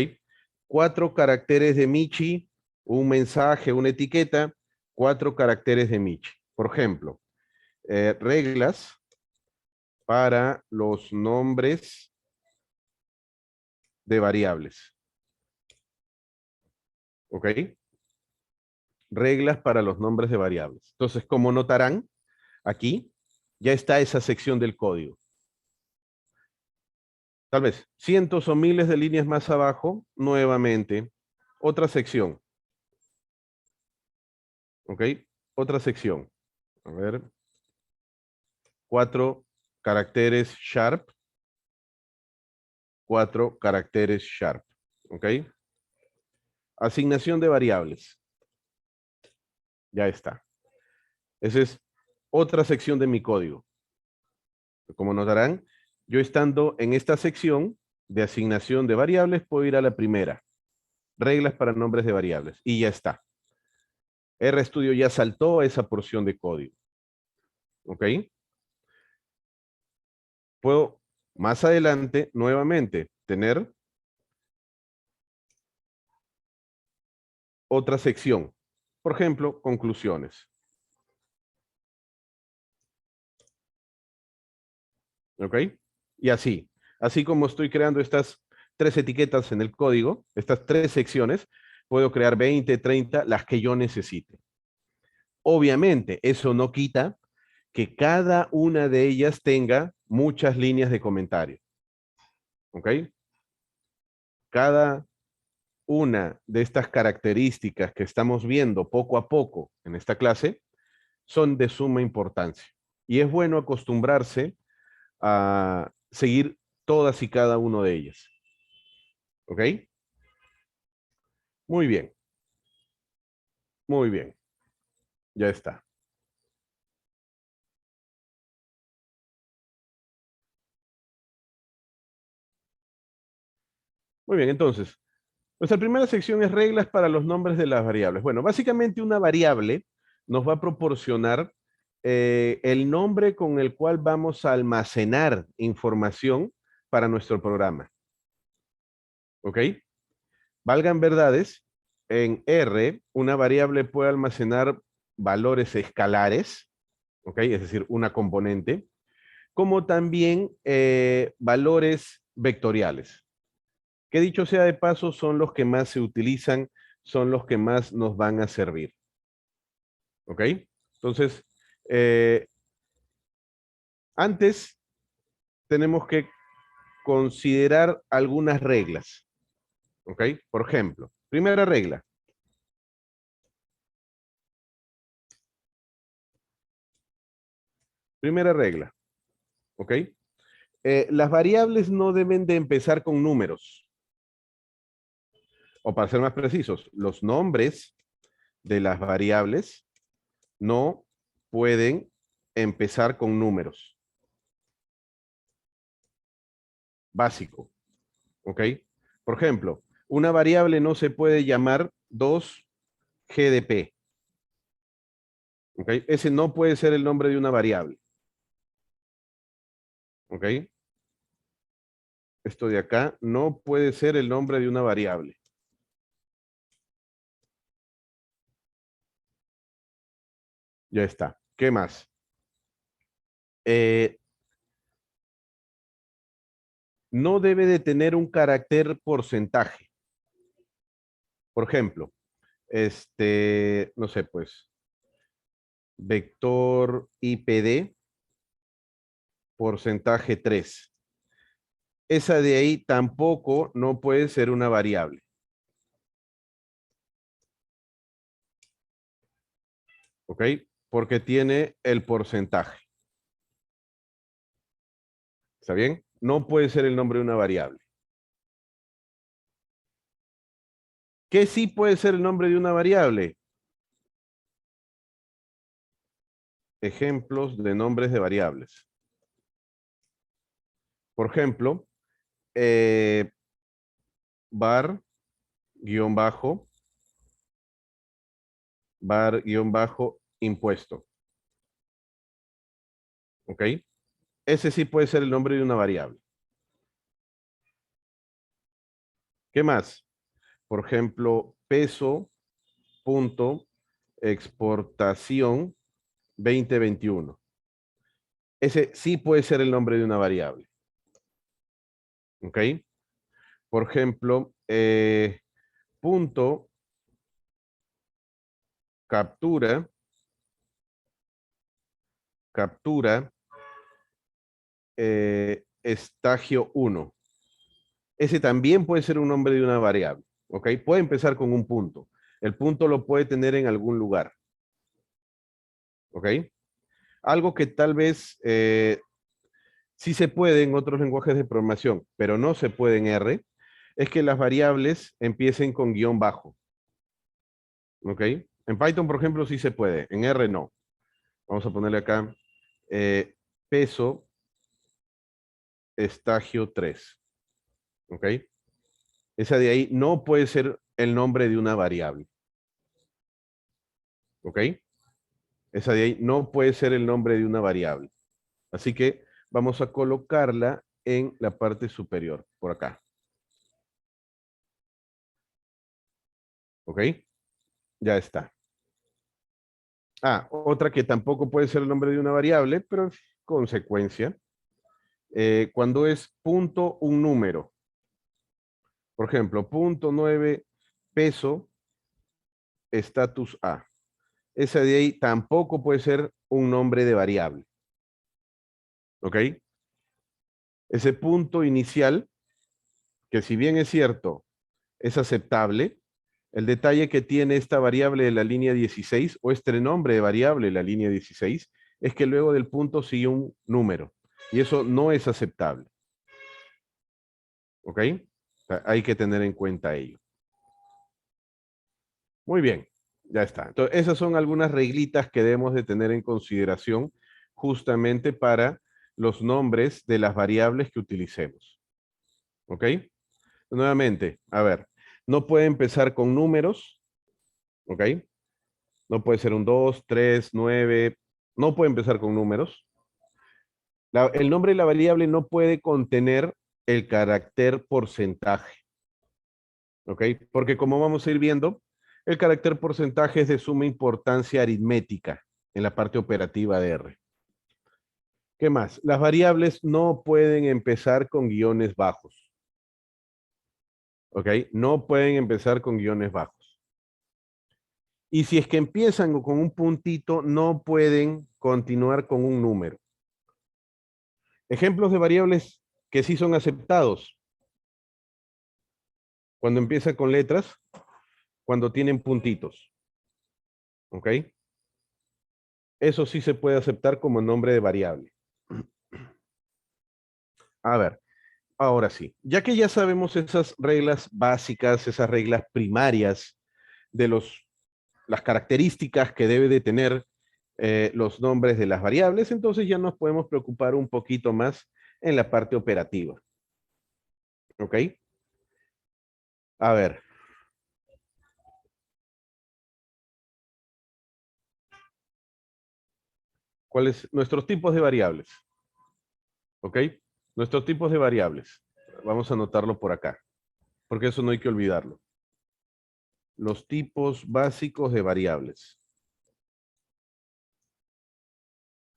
4 caracteres de Michi, un mensaje, una etiqueta, 4 caracteres de Michi. Por ejemplo, reglas para los nombres de variables, ¿ok? Reglas para los nombres de variables. Entonces, como notarán, aquí ya está esa sección del código. Tal vez cientos o miles de líneas más abajo, nuevamente, otra sección, ¿ok? Otra sección. A ver, 4 caracteres sharp, 4 caracteres sharp. ¿Ok? Asignación de variables. Ya está. Esa es otra sección de mi código. Como notarán, yo estando en esta sección de asignación de variables, puedo ir a la primera. Reglas para nombres de variables. Y ya está. RStudio ya saltó a esa porción de código. ¿Ok? Puedo más adelante nuevamente tener otra sección. Por ejemplo, conclusiones. ¿Ok? Y así. Así como estoy creando estas 3 etiquetas en el código, estas 3 secciones, puedo crear 20, 30, las que yo necesite. Obviamente, eso no quita que cada una de ellas tenga muchas líneas de comentario. ¿Ok? Cada una de estas características que estamos viendo poco a poco en esta clase son de suma importancia. Y es bueno acostumbrarse a seguir todas y cada una de ellas. ¿Ok? Muy bien, muy bien. Ya está. Muy bien, entonces, nuestra primera sección es reglas para los nombres de las variables. Bueno, básicamente una variable nos va a proporcionar el nombre con el cual vamos a almacenar información para nuestro programa. ¿Ok? Valgan verdades, en R una variable puede almacenar valores escalares, ¿ok? Es decir, una componente, como también valores vectoriales, que dicho sea de paso son los que más se utilizan, son los que más nos van a servir. ¿Ok? Entonces, eh, antes tenemos que considerar algunas reglas. ¿Ok? Por ejemplo, primera regla. Primera regla. ¿Ok? Las variables no deben de empezar con números. O para ser más precisos, los nombres de las variables no pueden empezar con números. Básico. ¿Ok? Por ejemplo, una variable no se puede llamar 2GDP. ¿Ok? Ese no puede ser el nombre de una variable. ¿Ok? Esto de acá no puede ser el nombre de una variable. Ya está. ¿Qué más? Eh, no debe de tener un carácter porcentaje. Por ejemplo, no sé, pues, vector IPD, porcentaje 3. Esa de ahí tampoco no puede ser una variable. ¿Ok? Porque tiene el porcentaje. ¿Está bien? No puede ser el nombre de una variable. ¿Qué sí puede ser el nombre de una variable? Ejemplos de nombres de variables. Por ejemplo, eh, guión bajo, guión bajo, impuesto. ¿Ok? Ese sí puede ser el nombre de una variable. ¿Qué más? Por ejemplo, peso, punto, exportación 2021. Ese sí puede ser el nombre de una variable. ¿Ok? Por ejemplo, punto, captura, captura, estagio 1. Ese también puede ser un nombre de una variable. ¿Ok? Puede empezar con un punto. El punto lo puede tener en algún lugar. ¿Ok? Algo que tal vez sí se puede en otros lenguajes de programación, pero no se puede en R, es que las variables empiecen con guión bajo. ¿Ok? En Python, por ejemplo, sí se puede. En R no. Vamos a ponerle acá peso estagio 3. ¿Ok? Esa de ahí no puede ser el nombre de una variable. ¿Ok? Esa de ahí no puede ser el nombre de una variable. Así que vamos a colocarla en la parte superior, por acá. ¿Ok? Ya está. Ah, otra que tampoco puede ser el nombre de una variable, pero es consecuencia. Cuando es punto un número. Por ejemplo, punto 9 peso estatus A. Esa de ahí tampoco puede ser un nombre de variable. ¿Ok? Ese punto inicial, que si bien es cierto, es aceptable, el detalle que tiene esta variable de la línea 16 o este nombre de variable de la línea 16 es que luego del punto sigue un número y eso no es aceptable. ¿Ok? O sea, hay que tener en cuenta ello. Muy bien, ya está. Entonces, esas son algunas reglitas que debemos de tener en consideración justamente para los nombres de las variables que utilicemos. ¿Ok? Nuevamente, a ver, no puede empezar con números, ¿ok? No puede ser un 2, 3, 9, no puede empezar con números. El nombre de la variable no puede contener el carácter porcentaje, ¿ok? Porque como vamos a ir viendo, el carácter porcentaje es de suma importancia aritmética en la parte operativa de R. ¿Qué más? Las variables no pueden empezar con guiones bajos, ¿ok? No pueden empezar con guiones bajos. Y si es que empiezan con un puntito, no pueden continuar con un número. Ejemplos de variables que sí son aceptados. Cuando empieza con letras, cuando tienen puntitos. ¿Ok? Eso sí se puede aceptar como nombre de variable. A ver, ahora sí. Ya que ya sabemos esas reglas básicas, esas reglas primarias de las características que debe de tener los nombres de las variables, entonces ya nos podemos preocupar un poquito más en la parte operativa. ¿Ok? A ver. ¿Cuáles nuestros tipos de variables? ¿Ok? Nuestros tipos de variables. Vamos a anotarlo por acá, porque eso no hay que olvidarlo. Los tipos básicos de variables.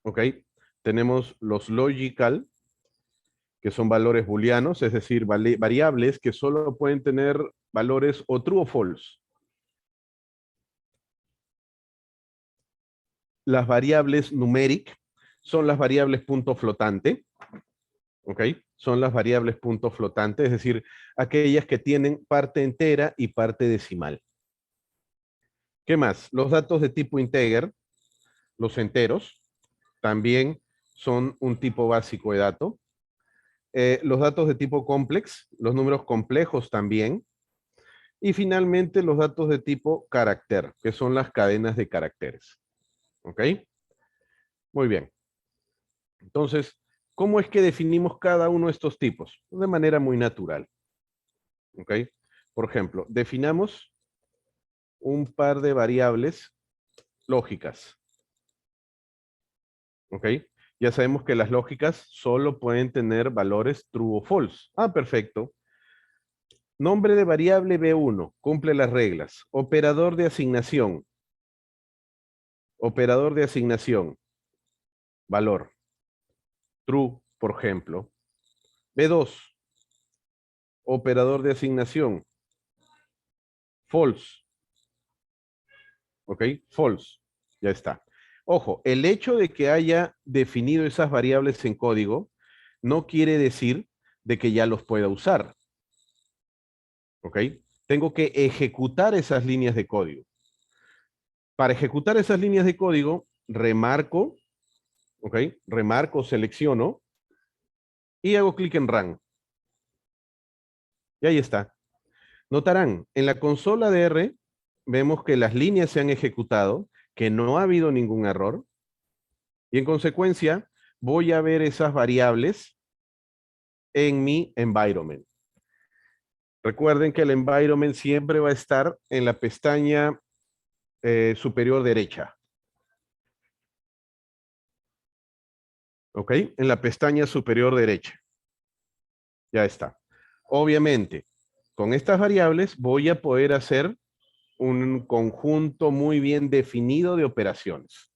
¿Ok? Tenemos los logical, que son valores booleanos, es decir, variables que solo pueden tener valores o true o false. Las variables numeric son las variables punto flotante. ¿Ok? Son las variables punto flotante, es decir, aquellas que tienen parte entera y parte decimal. ¿Qué más? Los datos de tipo integer, los enteros, también son un tipo básico de dato. Los datos de tipo complex, los números complejos también. Y finalmente los datos de tipo carácter, que son las cadenas de caracteres. ¿Ok? Muy bien. Entonces, ¿cómo es que definimos cada uno de estos tipos? De manera muy natural. ¿Ok? Por ejemplo, definamos un par de variables lógicas. ¿Ok? Ya sabemos que las lógicas solo pueden tener valores true o false. Ah, perfecto. Nombre de variable B1, cumple las reglas. Operador de asignación. Operador de asignación. Valor. True, por ejemplo. B2. Operador de asignación. False. ¿Ok? False. Ya está. Ojo, el hecho de que haya definido esas variables en código no quiere decir de que ya los pueda usar. ¿Ok? Tengo que ejecutar esas líneas de código. Para ejecutar esas líneas de código, remarco, ¿ok? Remarco, selecciono y hago clic en Run. Y ahí está. Notarán, en la consola de R vemos que las líneas se han ejecutado, que no ha habido ningún error, y en consecuencia voy a ver esas variables en mi environment. Recuerden que el environment siempre va a estar en la pestaña superior derecha. ¿Ok? En la pestaña superior derecha. Ya está. Obviamente, con estas variables voy a poder hacer un conjunto muy bien definido de operaciones.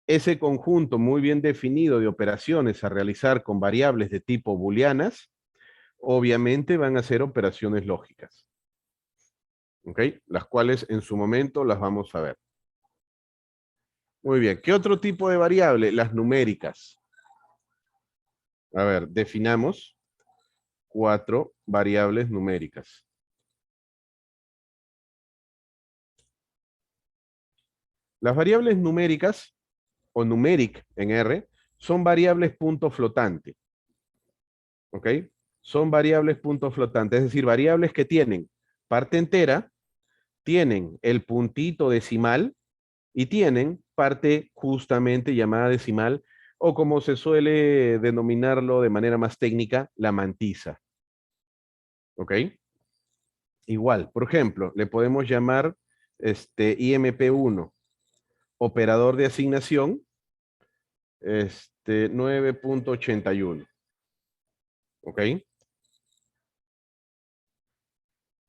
Ese conjunto muy bien definido de operaciones a realizar con variables de tipo booleanas, obviamente van a ser operaciones lógicas. ¿Ok? Las cuales en su momento las vamos a ver. Muy bien. ¿Qué otro tipo de variable? Las numéricas. A ver, definamos 4 variables numéricas. Las variables numéricas, o numeric en R, son variables punto flotante. ¿Ok? Son variables punto flotante, es decir, variables que tienen parte entera, tienen el puntito decimal y tienen parte justamente llamada decimal, o como se suele denominarlo de manera más técnica, la mantisa. ¿Ok? Igual, por ejemplo, le podemos llamar IMP1, operador de asignación, 9.81. ¿Ok?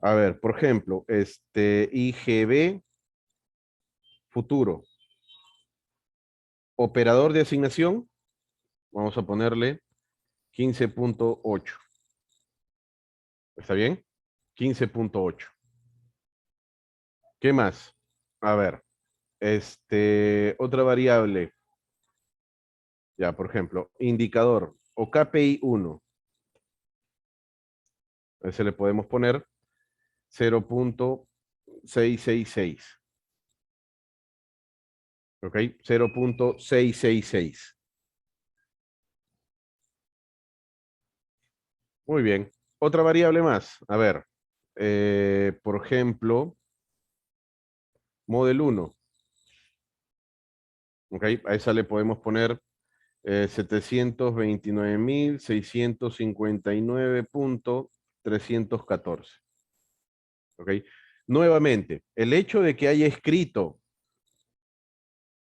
A ver, por ejemplo, IGB futuro, operador de asignación, vamos a ponerle 15.8. ¿Está bien? 15.8. ¿Qué más? A ver, otra variable, ya, por ejemplo, indicador o KPI 1. A ese le podemos poner 0.666. ¿Ok? 0.666. Muy bien. Otra variable más. A ver, por ejemplo, model 1. ¿Ok? A esa le podemos poner 729.659.314. ¿Ok? Nuevamente, el hecho de que haya escrito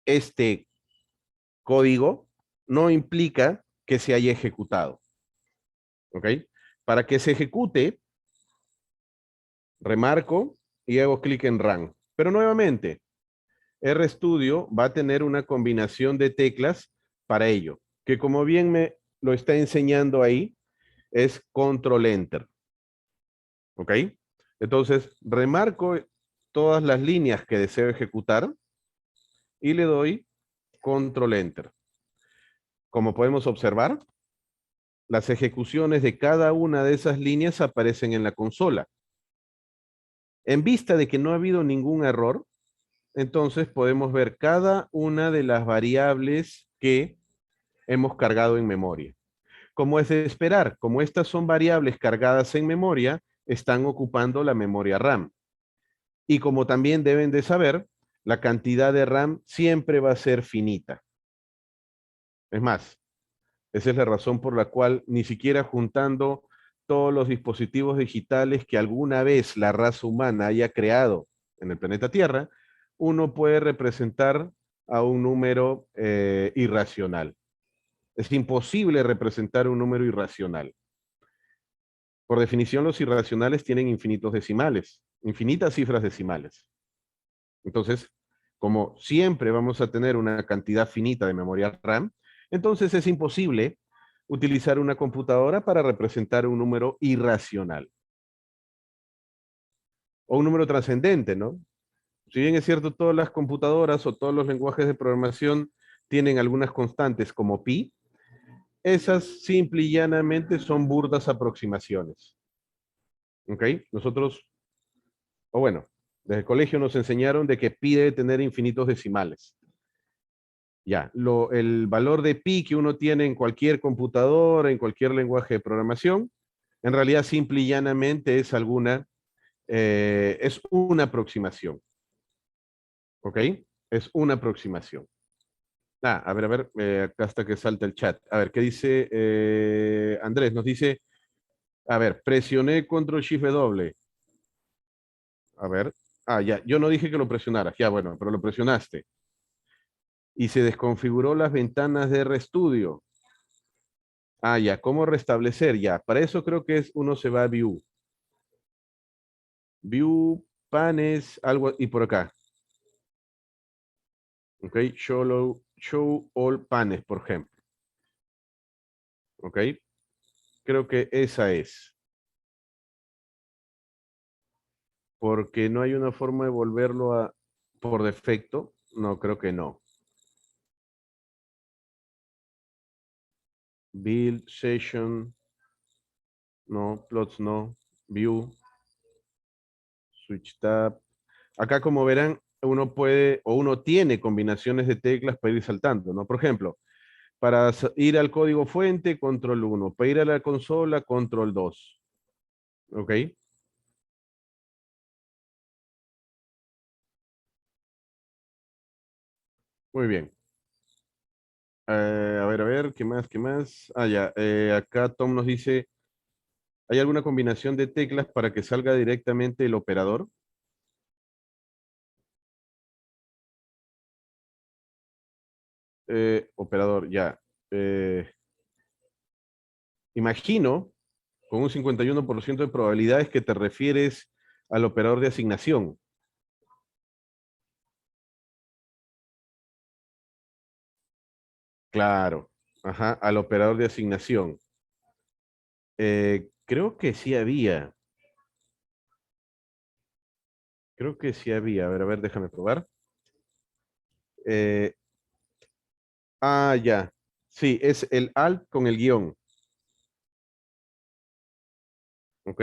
este código no implica que se haya ejecutado. ¿Ok? Para que se ejecute, remarco y hago clic en Run. Pero nuevamente, RStudio va a tener una combinación de teclas para ello, que como bien me lo está enseñando ahí, es Control Enter. ¿Ok? Entonces, remarco todas las líneas que deseo ejecutar y le doy Control Enter. Como podemos observar, las ejecuciones de cada una de esas líneas aparecen en la consola. En vista de que no ha habido ningún error, entonces podemos ver cada una de las variables que hemos cargado en memoria. Como es de esperar, como estas son variables cargadas en memoria, están ocupando la memoria RAM. Y como también deben de saber, la cantidad de RAM siempre va a ser finita. Es más, esa es la razón por la cual ni siquiera juntando todos los dispositivos digitales que alguna vez la raza humana haya creado en el planeta Tierra, uno puede representar a un número irracional. Es imposible representar un número irracional. Por definición, los irracionales tienen infinitos decimales, infinitas cifras decimales. Entonces, como siempre vamos a tener una cantidad finita de memoria RAM, entonces es imposible utilizar una computadora para representar un número irracional. O un número trascendente, ¿no? Si bien es cierto, todas las computadoras o todos los lenguajes de programación tienen algunas constantes como pi, esas simple y llanamente son burdas aproximaciones. ¿Ok? Nosotros, o bueno, desde el colegio nos enseñaron de que pi debe tener infinitos decimales. Ya, el valor de pi que uno tiene en cualquier computadora, en cualquier lenguaje de programación, En realidad, simple y llanamente es una aproximación, ¿ok? Es una aproximación. A ver, acá hasta que salta el chat. A ver, ¿qué dice Andrés? Nos dice, a ver, presioné control shift W. A ver, ya, yo no dije que lo presionaras, ya, bueno, pero lo presionaste. Y se desconfiguró las ventanas de RStudio. Ya, ¿cómo restablecer? Ya, para eso creo que uno se va a View. View, panes, algo, y por acá. Ok, show all panes, por ejemplo. Ok, creo que esa es. Porque no hay una forma de volverlo a por defecto. No, creo que no. Build, session, no, plots no, view, switch tab. Acá, como verán, uno puede o uno tiene combinaciones de teclas para ir saltando, ¿no? Por ejemplo, para ir al código fuente, control 1. Para ir a la consola, control 2. ¿Ok? Muy bien. A ver, ¿qué más? ¿Qué más? Ya. Acá Tom nos dice, ¿hay alguna combinación de teclas para que salga directamente el operador? Operador, ya. Eh, Imagino, con un 51% de probabilidades, que te refieres al operador de asignación. Claro, ajá, al operador de asignación. Creo que sí había. Creo que sí había. A ver, déjame probar. Eh, ya. Sí, es el alt con el guión. ¿Ok?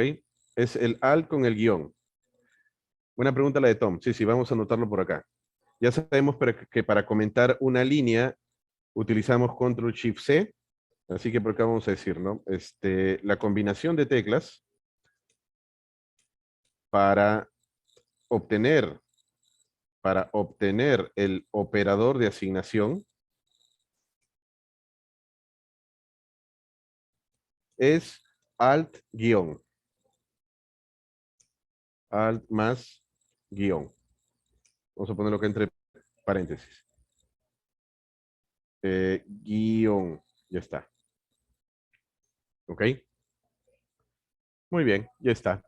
Es el alt con el guión. Buena pregunta la de Tom. Sí, sí, vamos a anotarlo por acá. Ya sabemos que para comentar una línea utilizamos Control Shift C. Así que por acá vamos a decir, ¿no? La combinación de teclas para obtener, para obtener el operador de asignación es alt-guión. Alt más guión. Vamos a ponerlo que entre paréntesis. Guión. Ya está. ¿Ok? Muy bien, ya está.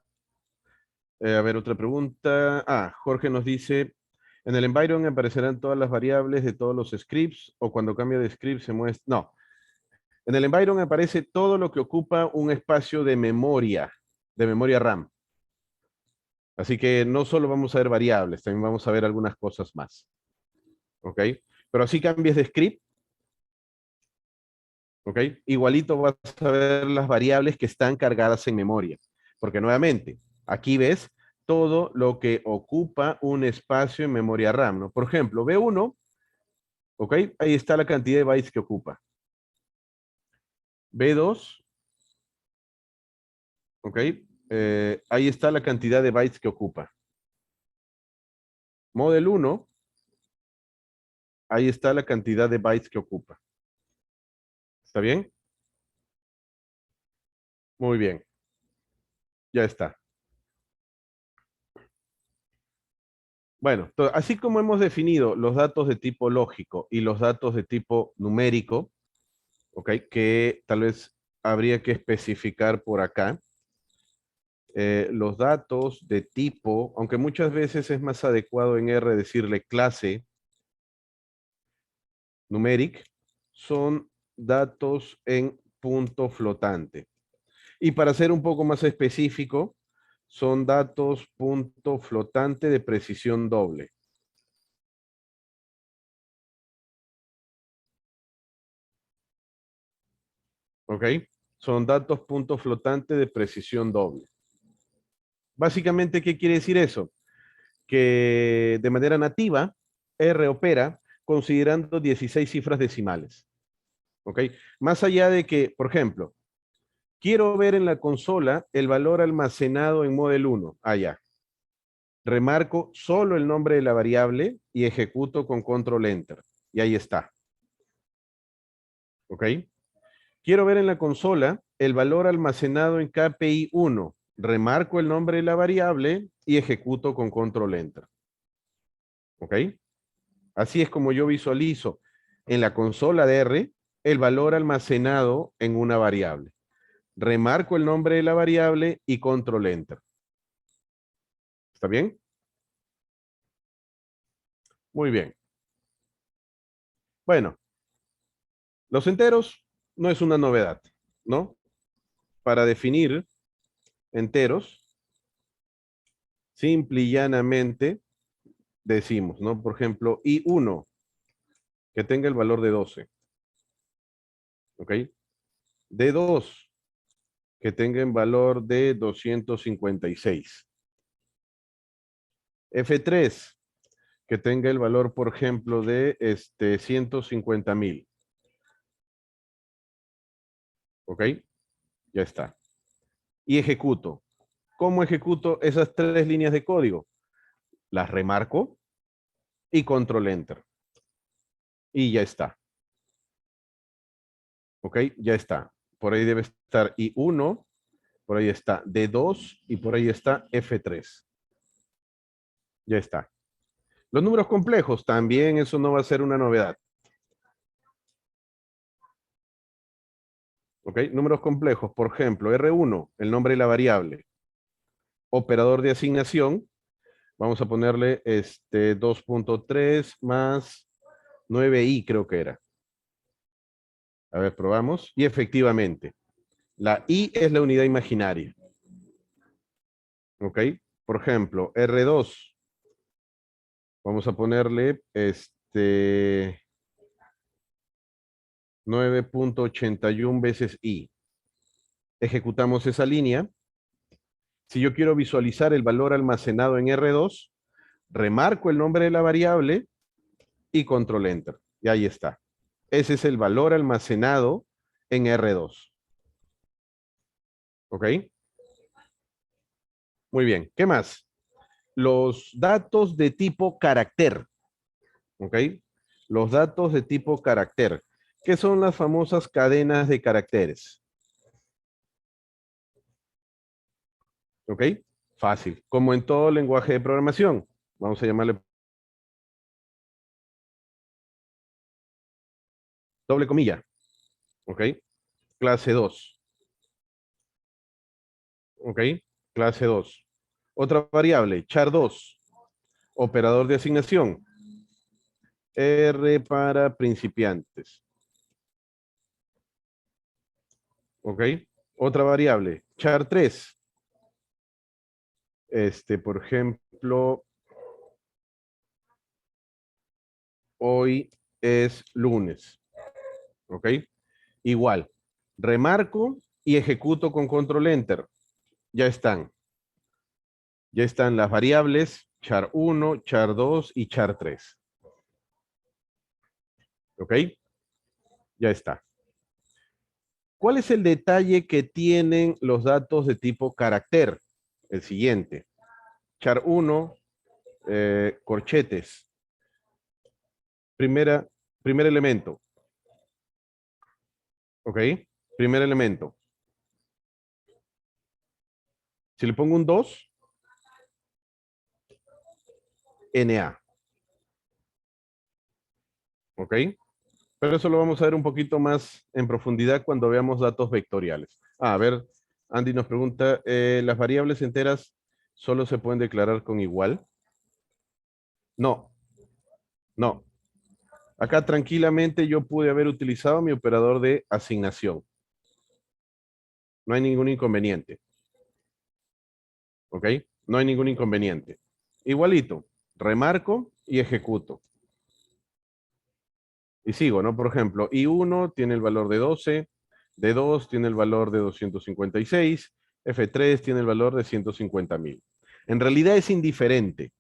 A ver, otra pregunta. Jorge nos dice, ¿en el environment aparecerán todas las variables de todos los scripts o cuando cambia de script se muestra? No. En el environment aparece todo lo que ocupa un espacio de memoria RAM. Así que no solo vamos a ver variables, también vamos a ver algunas cosas más. ¿Ok? Pero así cambies de script, ¿ok? Igualito vas a ver las variables que están cargadas en memoria. Porque nuevamente, aquí ves todo lo que ocupa un espacio en memoria RAM, ¿no? Por ejemplo, B1, ¿ok? Ahí está la cantidad de bytes que ocupa. B2, ¿ok? Ahí está la cantidad de bytes que ocupa. Model 1, ahí está la cantidad de bytes que ocupa. ¿Está bien? Muy bien. Ya está. Bueno, así como hemos definido los datos de tipo lógico y los datos de tipo numérico, ¿ok? Que tal vez habría que especificar por acá. Los datos de tipo, aunque muchas veces es más adecuado en R decirle clase numeric, son datos en punto flotante. Y para ser un poco más específico, son datos punto flotante de precisión doble. ¿Ok? Son datos punto flotante de precisión doble. Básicamente, ¿qué quiere decir eso? Que de manera nativa, R opera considerando 16 cifras decimales. ¿Ok? Más allá de que, por ejemplo, Quiero ver en la consola el valor almacenado en Model 1. Ah, ya. Remarco solo el nombre de la variable y ejecuto con control enter. Y ahí está. ¿Ok? Quiero ver en la consola el valor almacenado en KPI 1. Remarco el nombre de la variable y ejecuto con control enter. ¿Ok? Así es como yo visualizo en la consola de R el valor almacenado en una variable. Remarco el nombre de la variable y control enter. ¿Está bien? Muy bien. Bueno, los enteros no es una novedad, ¿no? Para definir enteros, simple y llanamente decimos, ¿no? Por ejemplo, I1, que tenga el valor de 12. ¿Ok? D2, que tenga el valor de 256. F3, que tenga el valor, por ejemplo, de 150,000. ¿Ok? Ya está. Y ejecuto. ¿Cómo ejecuto esas tres líneas de código? Las remarco y control enter. Y ya está. ¿Ok? Ya está. Por ahí debe estar I1, por ahí está D2 y por ahí está F3. Ya está. Los números complejos, también eso no va a ser una novedad. ¿Ok? Números complejos, por ejemplo, R1, el nombre de la variable. Operador de asignación, vamos a ponerle 2.3 más 9i, creo que era. A ver, probamos. Y efectivamente, la i es la unidad imaginaria. ¿Ok? Por ejemplo, R2, vamos a ponerle 9.81 veces i. Ejecutamos esa línea. Si yo quiero visualizar el valor almacenado en R2, remarco el nombre de la variable y control enter. Y ahí está. Ese es el valor almacenado en R2. ¿Ok? Muy bien. ¿Qué más? Los datos de tipo carácter. ¿Ok? Los datos de tipo carácter. ¿Qué son las famosas cadenas de caracteres? ¿Ok? Fácil. Como en todo lenguaje de programación. Vamos a llamarle doble comilla. ¿Ok? Clase 2. ¿Ok? Clase 2. Otra variable, char2. Operador de asignación. R para principiantes. ¿Ok? Otra variable, char3. Por ejemplo, hoy es lunes. ¿Ok? Igual. Remarco y ejecuto con control enter. Ya están. Ya están las variables char1, char2 y char3. ¿Ok? Ya está. ¿Cuál es el detalle que tienen los datos de tipo carácter? El siguiente. Char1, corchetes. Primer elemento. ¿Ok? Primer elemento. Si le pongo un 2, NA. ¿Ok? Pero eso lo vamos a ver un poquito más en profundidad cuando veamos datos vectoriales. A ver, Andy nos pregunta, ¿las variables enteras solo se pueden declarar con igual? No, no. Acá tranquilamente yo pude haber utilizado mi operador de asignación. No hay ningún inconveniente. ¿Ok? No hay ningún inconveniente. Igualito, remarco y ejecuto. Y sigo, ¿no? Por ejemplo, I1 tiene el valor de 12, D2 tiene el valor de 256, F3 tiene el valor de 150,000. En realidad es indiferente.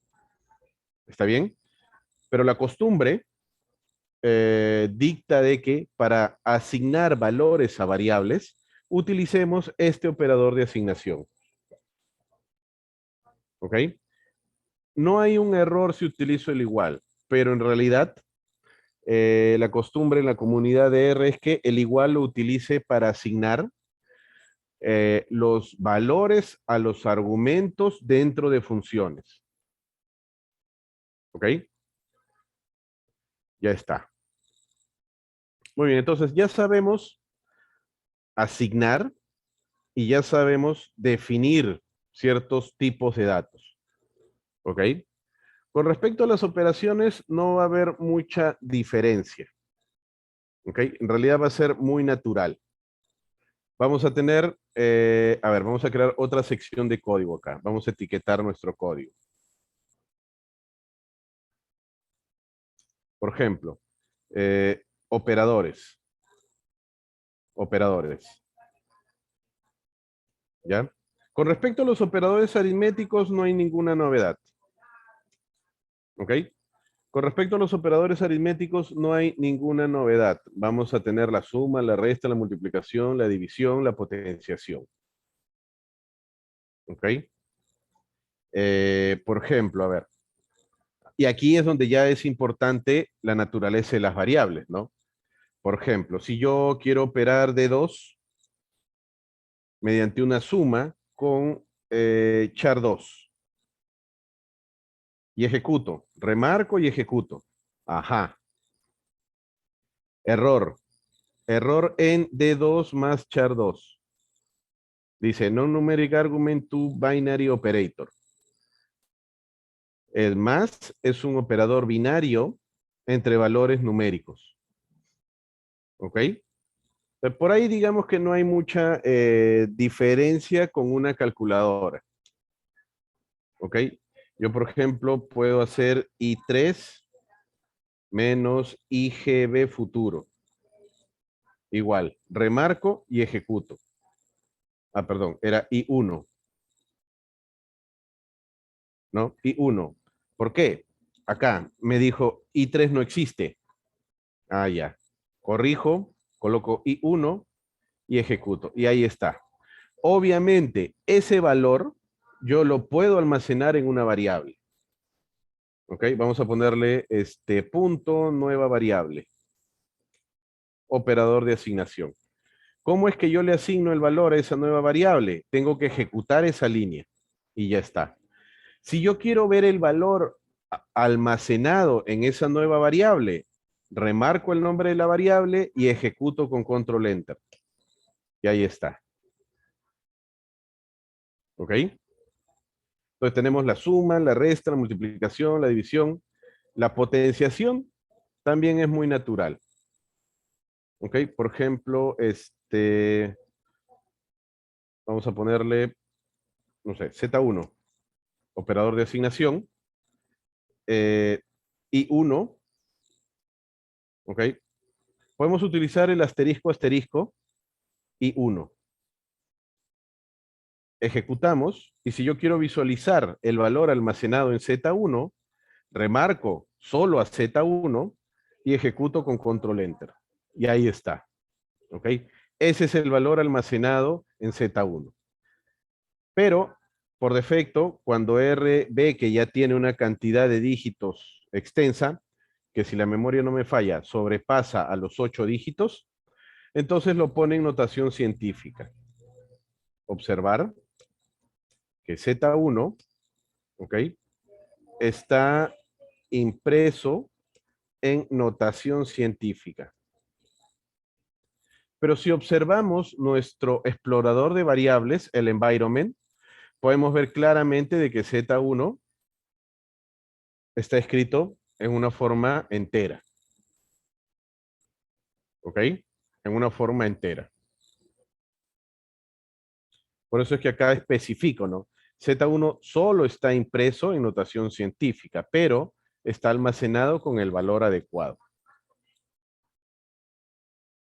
¿Está bien? Pero la costumbre dicta de que para asignar valores a variables, utilicemos este operador de asignación. ¿Ok? No hay un error si utilizo el igual, pero en realidad la costumbre en la comunidad de R es que el igual lo utilice para asignar los valores a los argumentos dentro de funciones. ¿Ok? Ya está. Muy bien, entonces ya sabemos asignar y ya sabemos definir ciertos tipos de datos. ¿Ok? Con respecto a las operaciones, no va a haber mucha diferencia. ¿Ok? En realidad va a ser muy natural. Vamos a tener, a ver, vamos a crear otra sección de código acá. Vamos a etiquetar nuestro código. Por ejemplo, operadores. Operadores. ¿Ya? Con respecto a los operadores aritméticos, no hay ninguna novedad. ¿Ok? Con respecto a los operadores aritméticos, no hay ninguna novedad. Vamos a tener la suma, la resta, la multiplicación, la división, la potenciación. ¿Ok? Por ejemplo, a ver. Y aquí es donde ya es importante la naturaleza de las variables, ¿no? Por ejemplo, si yo quiero operar de 2 mediante una suma con char 2 y ejecuto, remarco y ejecuto. Ajá. Error. Error en D2 más char 2. Dice, non-numeric argument to binary operator. El más es un operador binario entre valores numéricos. ¿Ok? Por ahí digamos que no hay mucha diferencia con una calculadora. ¿Ok? Yo, por ejemplo, puedo hacer I3 menos IGB futuro. Igual, remarco y ejecuto. Ah, perdón, era I1. ¿No? I1. ¿Por qué? Acá me dijo I3 no existe. Ah, ya. Corrijo, coloco I1 y ejecuto. Y ahí está. Obviamente, ese valor yo lo puedo almacenar en una variable. ¿Ok? Vamos a ponerle este punto, nueva variable. Operador de asignación. ¿Cómo es que yo le asigno el valor a esa nueva variable? Tengo que ejecutar esa línea y ya está. Si yo quiero ver el valor almacenado en esa nueva variable, remarco el nombre de la variable y ejecuto con control enter. Y ahí está. ¿Ok? Entonces tenemos la suma, la resta, la multiplicación, la división. La potenciación también es muy natural. ¿Ok? Por ejemplo, vamos a ponerle, no sé, Z1, operador de asignación, y 1, ¿ok? Podemos utilizar el asterisco asterisco y 1. Ejecutamos, y si yo quiero visualizar el valor almacenado en Z1, remarco solo a Z1 y ejecuto con control enter. Y ahí está. ¿Ok? Ese es el valor almacenado en Z1. Pero, por defecto, cuando R ve que ya tiene una cantidad de dígitos extensa, que si la memoria no me falla, sobrepasa a los 8 dígitos, entonces lo pone en notación científica. Observar que Z1, ¿ok? Está impreso en notación científica. Pero si observamos nuestro explorador de variables, el environment, podemos ver claramente de que Z1 está escrito en una forma entera. ¿Ok? En una forma entera. Por eso es que acá especifico, ¿no? Z1 solo está impreso en notación científica, pero está almacenado con el valor adecuado.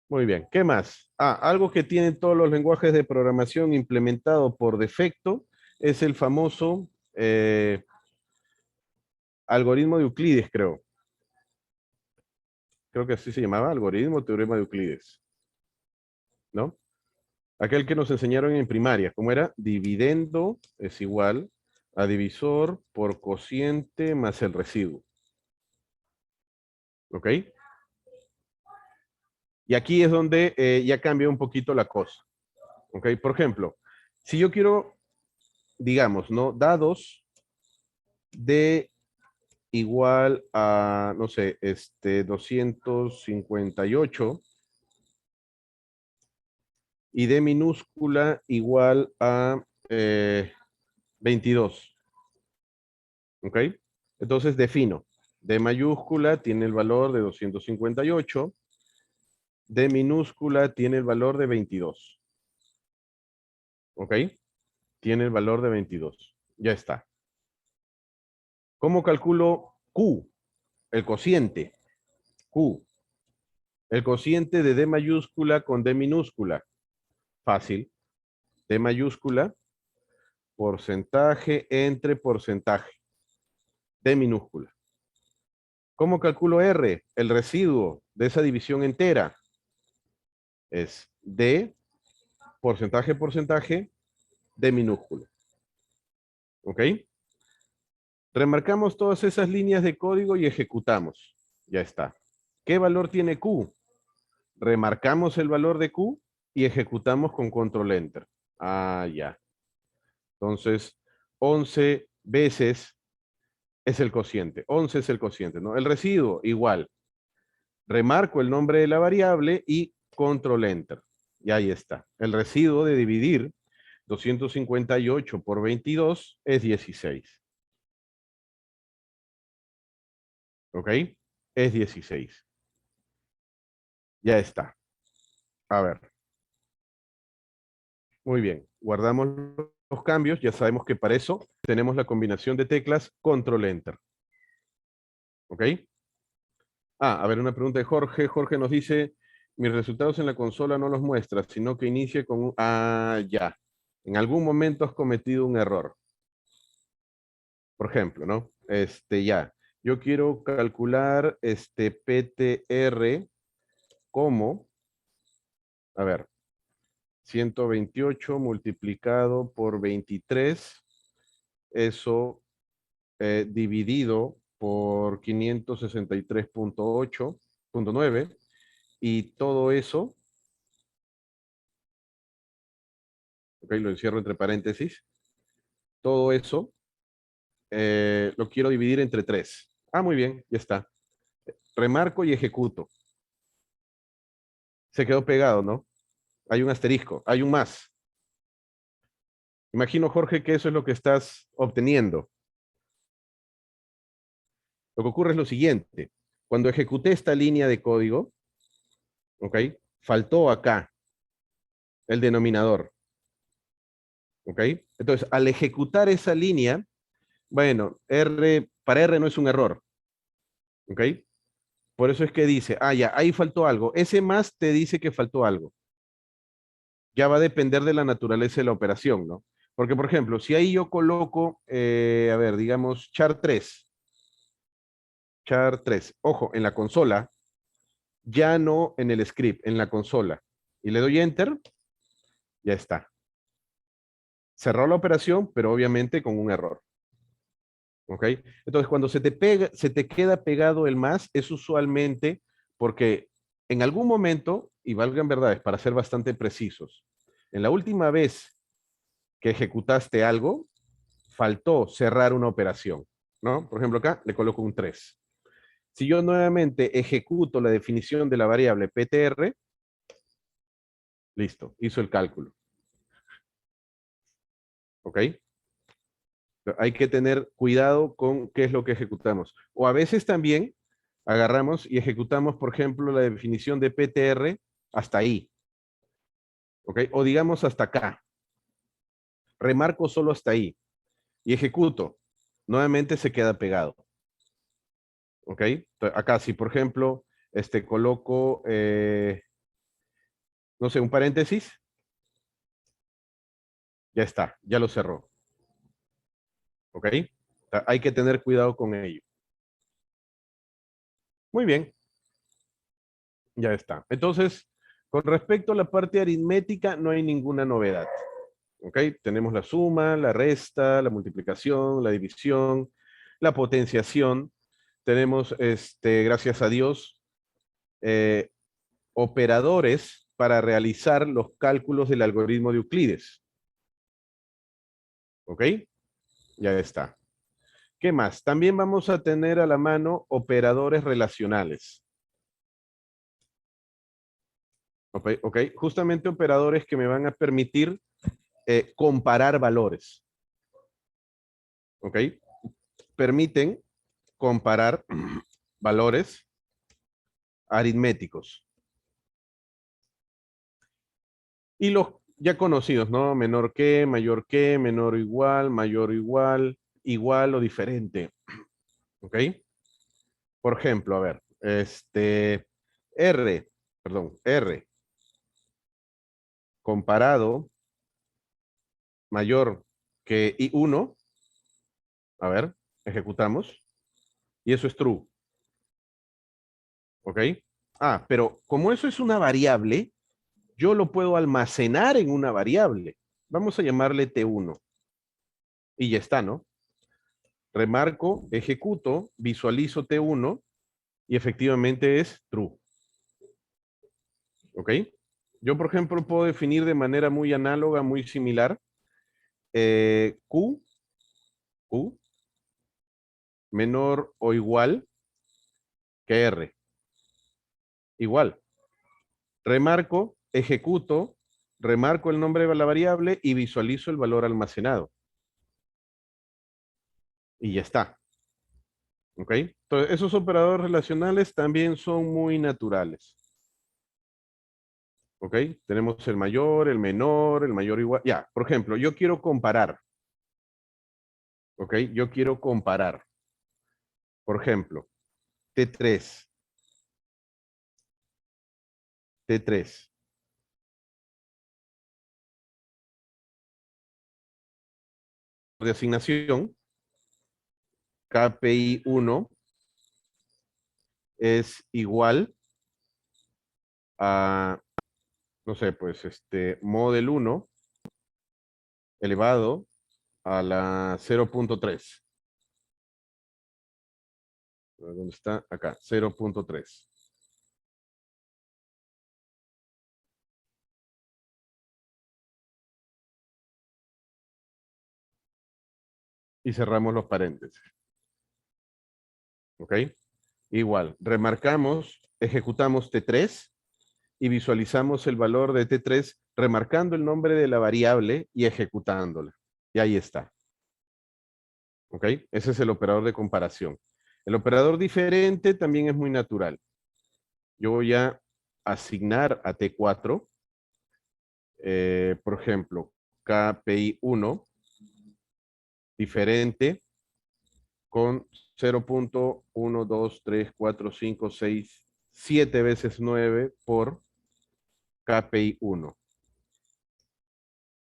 Muy bien, ¿qué más? Ah, algo que tienen todos los lenguajes de programación implementado por defecto es el famoso algoritmo de Euclides, creo. Creo que así se llamaba, algoritmo teorema de Euclides. ¿No? Aquel que nos enseñaron en primaria. ¿Cómo era? Dividendo es igual a divisor por cociente más el residuo. ¿Ok? Y aquí es donde ya cambia un poquito la cosa. ¿Ok? Por ejemplo, si yo quiero, digamos, ¿no? Dados de igual a, no sé, 258 y D minúscula igual a 22. ¿Ok? Entonces defino. D mayúscula tiene el valor de 258. D minúscula tiene el valor de 22. ¿Ok? Tiene el valor de 22. Ya está. ¿Cómo calculo Q? El cociente. Q. El cociente de D mayúscula con D minúscula. Fácil. D mayúscula, porcentaje entre porcentaje. D minúscula. ¿Cómo calculo R? El residuo de esa división entera es D, porcentaje, porcentaje, D minúscula. ¿Ok? Remarcamos todas esas líneas de código y ejecutamos. Ya está. ¿Qué valor tiene Q? Remarcamos el valor de Q y ejecutamos con control enter. Ah, ya. Entonces, 11 veces es el cociente. 11 es el cociente, ¿no? El residuo, igual. Remarco el nombre de la variable y control enter. Y ahí está. El residuo de dividir 258 por 22 es 16. ¿Ok? Es 16. Ya está. A ver. Muy bien. Guardamos los cambios. Ya sabemos que para eso tenemos la combinación de teclas control enter. ¿Ok? Ah, a ver, una pregunta de Jorge. Jorge nos dice, mis resultados en la consola no los muestra, sino que inicie con un... Ah, ya. En algún momento has cometido un error. Por ejemplo, ¿no? Ya. Yo quiero calcular PTR como, a ver, 128 multiplicado por 23, eso dividido por 563.8.9 y todo eso, ok, lo encierro entre paréntesis, todo eso lo quiero dividir entre 3. Ah, muy bien, ya está. Remarco y ejecuto. Se quedó pegado, ¿no? Hay un asterisco, hay un más. Imagino, Jorge, que eso es lo que estás obteniendo. Lo que ocurre es lo siguiente. Cuando ejecuté esta línea de código, ¿ok? Faltó acá el denominador, ¿ok? Entonces, al ejecutar esa línea, bueno, para R no es un error, ¿ok? Por eso es que dice, ah, ya, ahí faltó algo. Ese más te dice que faltó algo. Ya va a depender de la naturaleza de la operación, ¿no? Porque, por ejemplo, si ahí yo coloco, a ver, digamos, char3, ojo, en la consola, ya no en el script, en la consola. Y le doy enter, ya está. Cerró la operación, pero obviamente con un error. ¿Ok? Entonces, cuando se te queda pegado el más, es usualmente porque en algún momento, y valgan verdades, para ser bastante precisos, en la última vez que ejecutaste algo, faltó cerrar una operación, ¿no? Por ejemplo, acá le coloco un 3. Si yo nuevamente ejecuto la definición de la variable PTR, listo, hizo el cálculo. ¿Ok? Hay que tener cuidado con qué es lo que ejecutamos. O a veces también agarramos y ejecutamos, por ejemplo, la definición de PTR hasta ahí. ¿Ok? O digamos hasta acá. Remarco solo hasta ahí. Y ejecuto. Nuevamente se queda pegado. ¿Ok? Acá si, por ejemplo, coloco, no sé, un paréntesis, ya está, ya lo cerró. ¿Ok? Hay que tener cuidado con ello. Muy bien, ya está. Entonces, Con respecto a la parte aritmética, no hay ninguna novedad. ¿Ok? Tenemos la suma, la resta, la multiplicación, la división, la potenciación. Tenemos, gracias a Dios, eh, operadores para realizar los cálculos del algoritmo de Euclides. ¿Ok? Ya está. ¿Qué más? También vamos a tener a la mano operadores relacionales. ¿Ok? ¿Ok? Justamente operadores que me van a permitir comparar valores. ¿Ok? Permiten comparar valores aritméticos. Y los ya conocidos, ¿no? Menor que, menor o igual, mayor o igual, igual o diferente. ¿Ok? Por ejemplo, a ver, R comparado mayor que I1, a ver, ejecutamos, y eso es true. ¿Ok? Ah, pero como eso es una variable, yo lo puedo almacenar en una variable. Vamos a llamarle T1. Y ya está, ¿no? Remarco, ejecuto, visualizo T1 y efectivamente es true. ¿Ok? Yo, por ejemplo, puedo definir de manera muy análoga, muy similar, Q, Q menor o igual que R. Igual. Remarco, ejecuto, remarco el nombre de la variable y visualizo el valor almacenado. Y ya está. ¿Ok? Entonces, esos operadores relacionales también son muy naturales. ¿Ok? Tenemos el mayor igual. Ya, por ejemplo, yo quiero comparar. ¿Ok? Yo quiero comparar. Por ejemplo, T3. T3. De asignación, KPI 1 es igual a, no sé, pues model 1 elevado a la 0.3. ¿Dónde está? Acá, 0.3. Y cerramos los paréntesis. ¿Ok? Igual, remarcamos, ejecutamos T3 y visualizamos el valor de T3 remarcando el nombre de la variable y ejecutándola. Y ahí está. ¿Ok? Ese es el operador de comparación. El operador diferente también es muy natural. Yo voy a asignar a T4, por ejemplo, KPI 1 diferente con 0.1, 2, 3, 4, 5, 6, 7 veces 9 por KPI 1.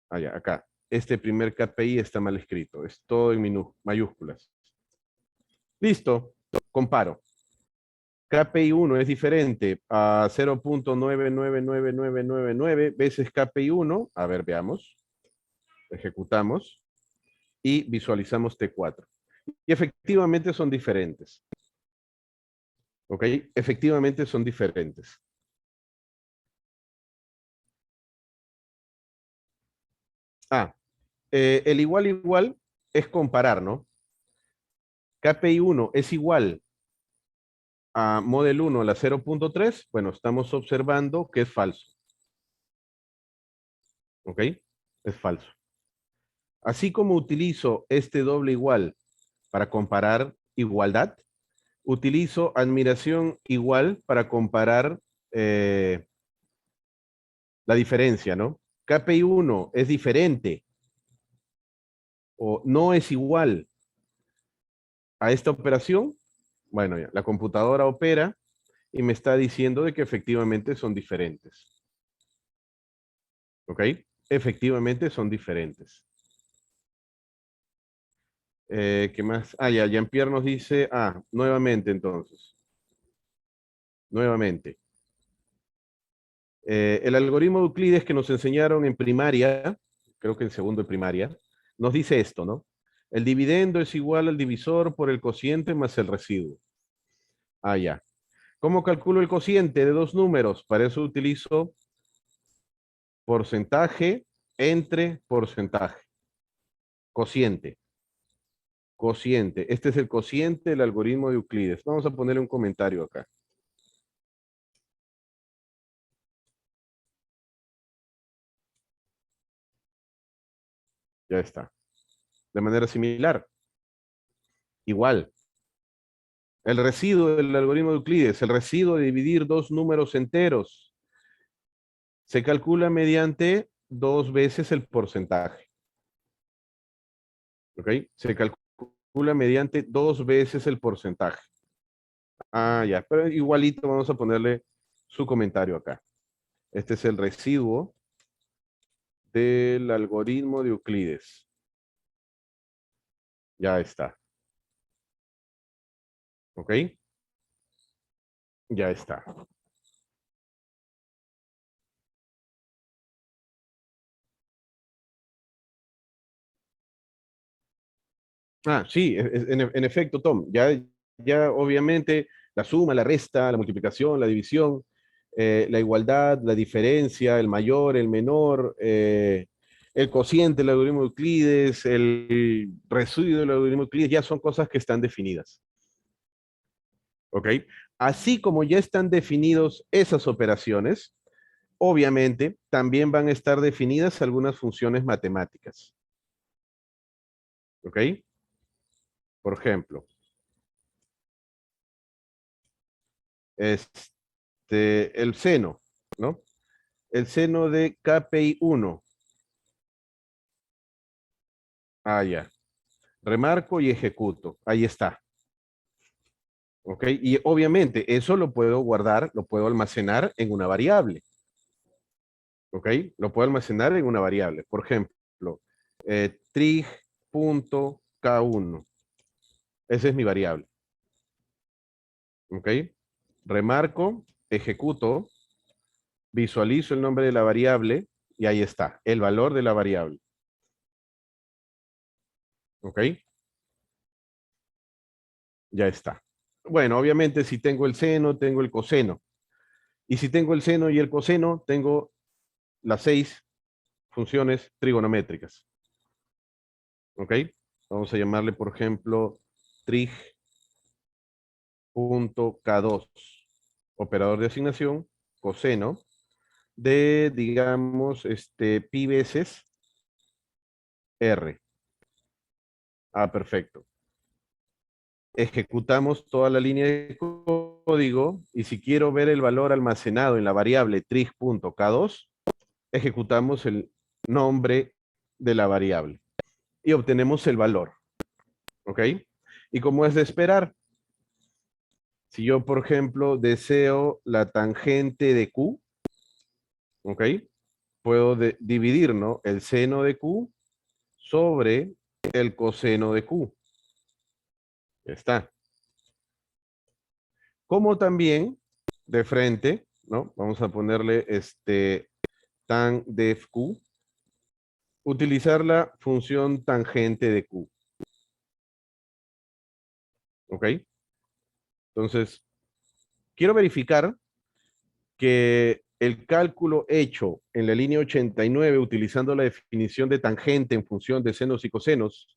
Allá, acá. Este primer KPI está mal escrito. Es todo en mayúsculas. Listo. Comparo. KPI 1 es diferente a 0.999999 veces KPI 1. A ver, veamos. Ejecutamos y visualizamos T4. Y efectivamente son diferentes. ¿Ok? Efectivamente son diferentes. Ah, el igual es comparar, ¿no? KPI 1 es igual a model 1 a la 0.3. Bueno, estamos observando que es falso. ¿Ok? Es falso. Así como utilizo este doble igual para comparar igualdad, utilizo admiración igual para comparar la diferencia, ¿no? KPI 1 es diferente o no es igual a esta operación. Bueno, ya, la computadora opera y me está diciendo de que efectivamente son diferentes. ¿Ok? Efectivamente son diferentes. ¿Qué más? Ah, ya, Jean-Pierre nos dice, nuevamente entonces. Nuevamente. El algoritmo de Euclides que nos enseñaron en primaria, creo que en segundo de primaria, nos dice esto, ¿no? El dividendo es igual al divisor por el cociente más el residuo. Ah, ya. ¿Cómo calculo el cociente de dos números? Para eso utilizo porcentaje entre porcentaje. Cociente. Cociente. Este es el cociente del algoritmo de Euclides. Vamos a ponerle un comentario acá. Ya está. De manera similar. Igual. El residuo del algoritmo de Euclides, el residuo de dividir dos números enteros, se calcula mediante dos veces el porcentaje. ¿Ok? Se calcula mediante dos veces el porcentaje. Ah, ya. Pero igualito vamos a ponerle su comentario acá. Este es el residuo del algoritmo de Euclides. Ya está. ¿Ok? Ya está. Ah, sí, en efecto, Tom. Ya obviamente la suma, la resta, la multiplicación, la división, la igualdad, la diferencia, el mayor, el menor, el cociente del algoritmo de Euclides, el residuo del algoritmo de Euclides, ya son cosas que están definidas. ¿Ok? Así como ya están definidos esas operaciones, obviamente también van a estar definidas algunas funciones matemáticas. ¿Ok? Por ejemplo, el seno, ¿no? El seno de KPI 1. Ah, ya. Remarco y ejecuto. Ahí está. ¿Ok? Y obviamente eso lo puedo guardar, lo puedo almacenar en una variable. ¿Ok? Lo puedo almacenar en una variable. Por ejemplo, trig.k1. Esa es mi variable. ¿Ok? Remarco, ejecuto, visualizo el nombre de la variable y ahí está, el valor de la variable. ¿Ok? Ya está. Bueno, obviamente si tengo el seno, tengo el coseno. Y si tengo el seno y el coseno, tengo las 6 funciones trigonométricas. ¿Ok? Vamos a llamarle, por ejemplo, trig.k2, operador de asignación, coseno, de, digamos, pi veces r. Ah, perfecto. Ejecutamos toda la línea de código y si quiero ver el valor almacenado en la variable trig.k2, ejecutamos el nombre de la variable y obtenemos el valor. ¿Ok? Y como es de esperar, si yo, por ejemplo, deseo la tangente de Q, ¿ok? Puedo dividir, ¿no? El seno de Q sobre el coseno de Q. Ya está. Como también, de frente, ¿no? Vamos a ponerle tan def Q, utilizar la función tangente de Q. ¿Ok? Entonces, quiero verificar que el cálculo hecho en la línea 89 utilizando la definición de tangente en función de senos y cosenos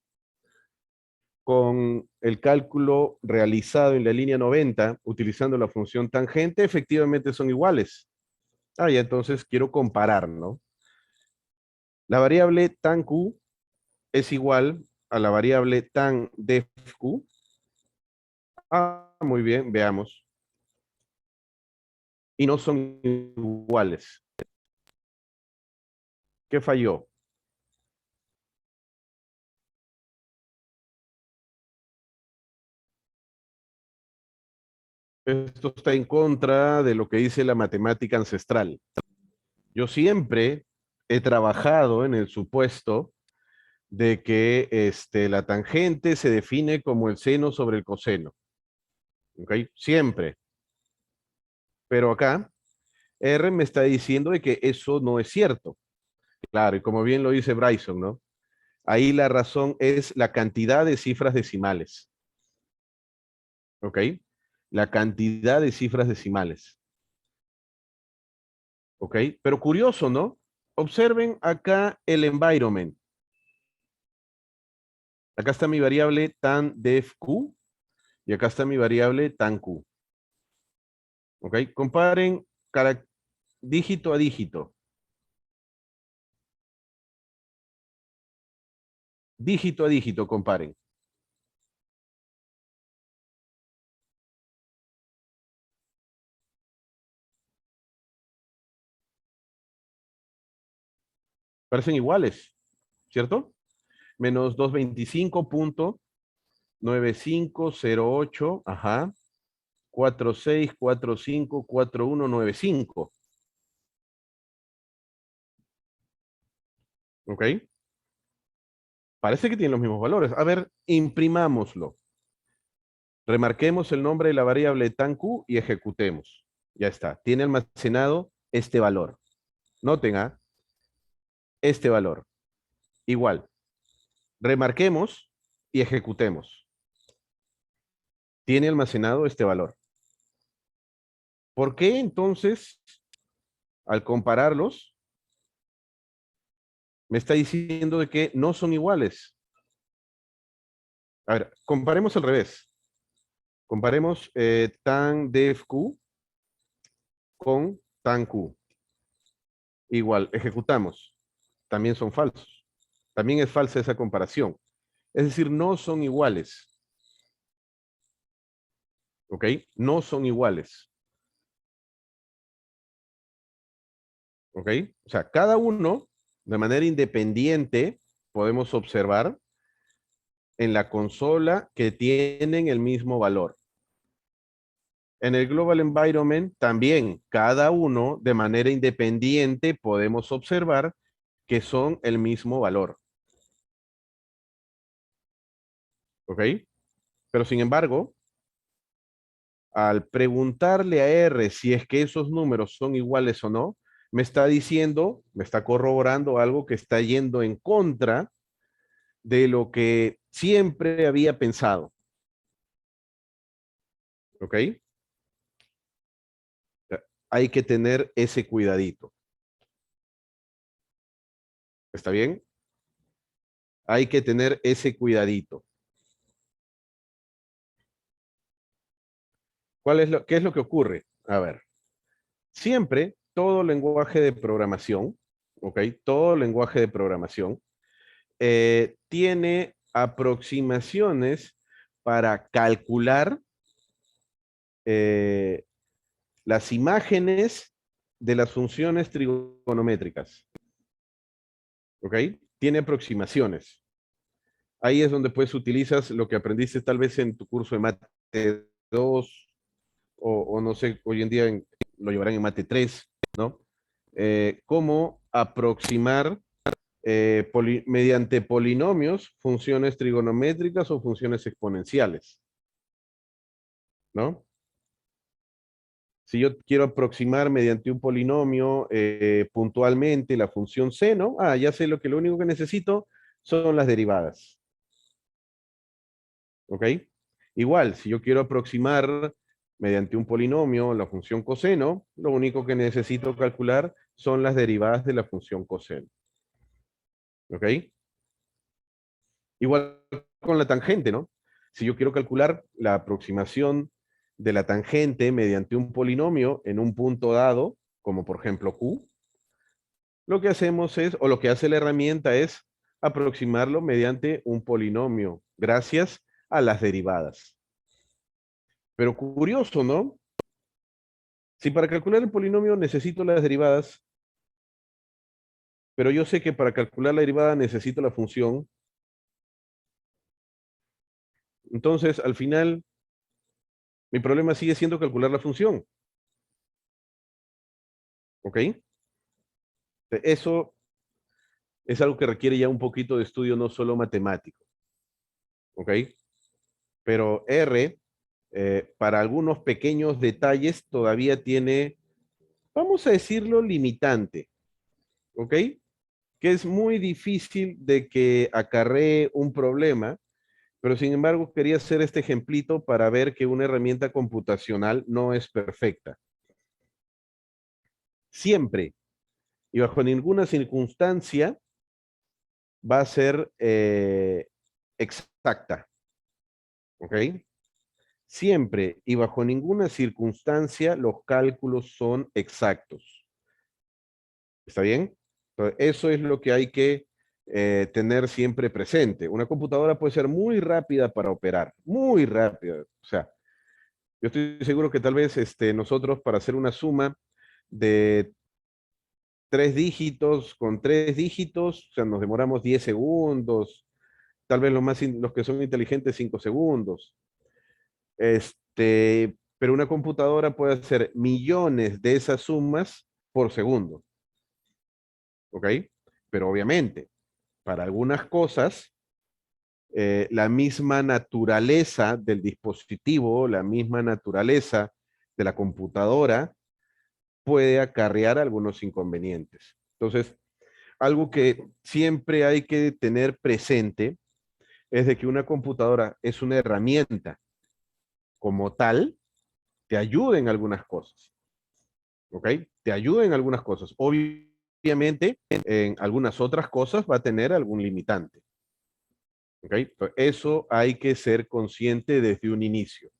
con el cálculo realizado en la línea 90 utilizando la función tangente efectivamente son iguales. Ah, ya entonces quiero comparar, ¿no? La variable tan Q es igual a la variable tan def Q. Ah, muy bien, veamos. Y no son iguales. ¿Qué falló? Esto está en contra de lo que dice la matemática ancestral. Yo siempre he trabajado en el supuesto de que la tangente se define como el seno sobre el coseno. ¿Ok? Siempre. Pero acá R me está diciendo de que eso no es cierto. Claro, y como bien lo dice Bryson, ¿no? Ahí la razón es la cantidad de cifras decimales. ¿Ok? La cantidad de cifras decimales. ¿Ok? Pero curioso, ¿no? Observen acá el environment. Acá está mi variable tan def q y acá está mi variable tan q. ¿Ok? Comparen dígito a dígito. Dígito a dígito, comparen. Parecen iguales, ¿cierto? Menos 225.9508, ajá. 46454195. ¿Ok? Parece que tienen los mismos valores. A ver, imprimámoslo. Remarquemos el nombre de la variable tan q y ejecutemos. Ya está. Tiene almacenado este valor. Noten, ¿ah? Este valor. Igual. Remarquemos y ejecutemos. Tiene almacenado este valor. ¿Por qué entonces, al compararlos, me está diciendo de que no son iguales? A ver, comparemos al revés. Comparemos tan def q con tan q. Igual, ejecutamos. También son falsos. También es falsa esa comparación. Es decir, no son iguales. ¿Ok? No son iguales. ¿Ok? O sea, cada uno, de manera independiente, podemos observar en la consola que tienen el mismo valor. En el Global Environment también, cada uno, de manera independiente, podemos observar que son el mismo valor. ¿Ok? Pero sin embargo, al preguntarle a R si es que esos números son iguales o no, me está diciendo, me está corroborando algo que está yendo en contra de lo que siempre había pensado. ¿Ok? Hay que tener ese cuidadito. ¿Está bien? Hay que tener ese cuidadito. ¿Qué es lo que ocurre? A ver, siempre todo lenguaje de programación, ¿ok? Todo lenguaje de programación tiene aproximaciones para calcular eh, las imágenes de las funciones trigonométricas. ¿Ok? Tiene aproximaciones. Ahí es donde pues utilizas lo que aprendiste tal vez en tu curso de Mate 2 o no sé, hoy en día lo llevarán en Mate 3, ¿no? Cómo aproximar mediante polinomios funciones trigonométricas o funciones exponenciales, ¿no? Si yo quiero aproximar mediante un polinomio puntualmente la función seno, ya sé lo único que necesito son las derivadas. ¿Ok? Igual, si yo quiero aproximar mediante un polinomio la función coseno, lo único que necesito calcular son las derivadas de la función coseno. ¿Ok? Igual con la tangente, ¿no? Si yo quiero calcular la aproximación de la tangente mediante un polinomio en un punto dado, como por ejemplo Q, lo que hacemos es, o lo que hace la herramienta es aproximarlo mediante un polinomio, gracias a las derivadas. Pero curioso, ¿no? Si para calcular el polinomio necesito las derivadas, pero yo sé que para calcular la derivada necesito la función, entonces al final mi problema sigue siendo calcular la función. ¿Ok? Eso es algo que requiere ya un poquito de estudio, no solo matemático. ¿Ok? Pero R, para algunos pequeños detalles, todavía tiene vamos a decirlo limitante, ¿ok? Que es muy difícil de que acarree un problema, pero sin embargo quería hacer este ejemplito para ver que una herramienta computacional no es perfecta. Siempre y bajo ninguna circunstancia va a ser exacta, ¿ok? Siempre y bajo ninguna circunstancia los cálculos son exactos. ¿Está bien? Entonces, eso es lo que hay que tener siempre presente. Una computadora puede ser muy rápida para operar, muy rápida. O sea, yo estoy seguro que tal vez nosotros para hacer una suma de 3 dígitos con 3 dígitos, o sea, nos demoramos 10 segundos, tal vez los que son inteligentes 5 segundos. Pero una computadora puede hacer millones de esas sumas por segundo, ¿ok? Pero obviamente, para algunas cosas, la misma naturaleza del dispositivo, la misma naturaleza de la computadora puede acarrear algunos inconvenientes. Entonces, algo que siempre hay que tener presente es de que una computadora es una herramienta como tal, te ayuda en algunas cosas, ¿ok? Te ayuda en algunas cosas. Obviamente, en algunas otras cosas va a tener algún limitante, ¿ok? Entonces, eso hay que ser consciente desde un inicio,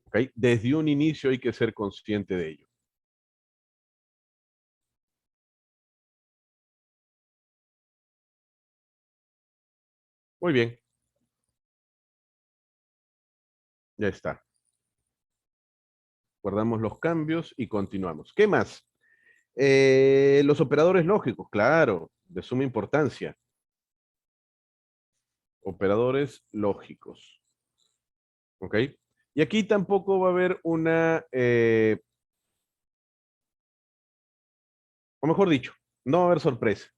¿ok? Desde un inicio hay que ser consciente de ello. Muy bien, ya está. Guardamos los cambios y continuamos. ¿Qué más? Los operadores lógicos, claro, de suma importancia. Operadores lógicos, ¿ok? Y aquí tampoco va a haber o mejor dicho, no va a haber sorpresa,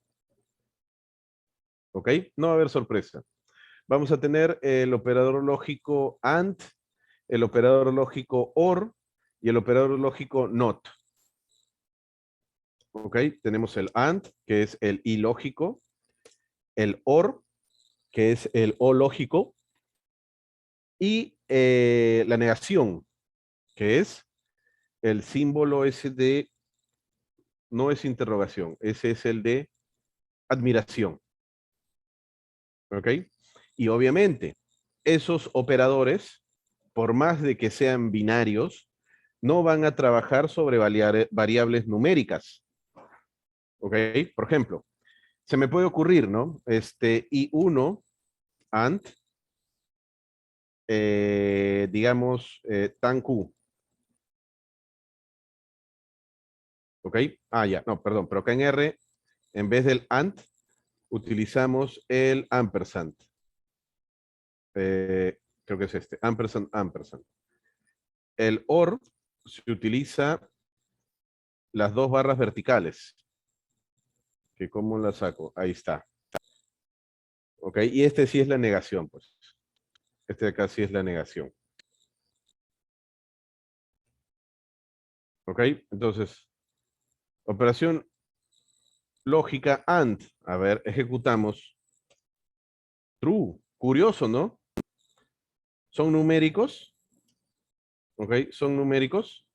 ¿ok? No va a haber sorpresa. Vamos a tener el operador lógico AND, el operador lógico OR y el operador lógico NOT, ¿ok? Tenemos el AND, que es el I lógico, el OR, que es el O lógico, y la negación, que es el símbolo ese de, no es interrogación, ese es el de admiración, ¿ok? Y obviamente, esos operadores, por más de que sean binarios, no van a trabajar sobre variables numéricas, ¿ok? Por ejemplo, se me puede ocurrir, ¿no? I1 AND, digamos, tan Q, ¿ok? Ah, ya, no, perdón, pero acá en R, en vez del AND, utilizamos el ampersand. Creo que es ampersand, ampersand. El OR se utiliza las dos barras verticales. Que ¿Cómo la saco? Ahí está. ¿Ok? Y este sí es la negación, pues. Este de acá sí es la negación. ¿Ok? Entonces, operación lógica AND. A ver, ejecutamos. True. Curioso, ¿no? Son numéricos. ¿Ok? Son numéricos.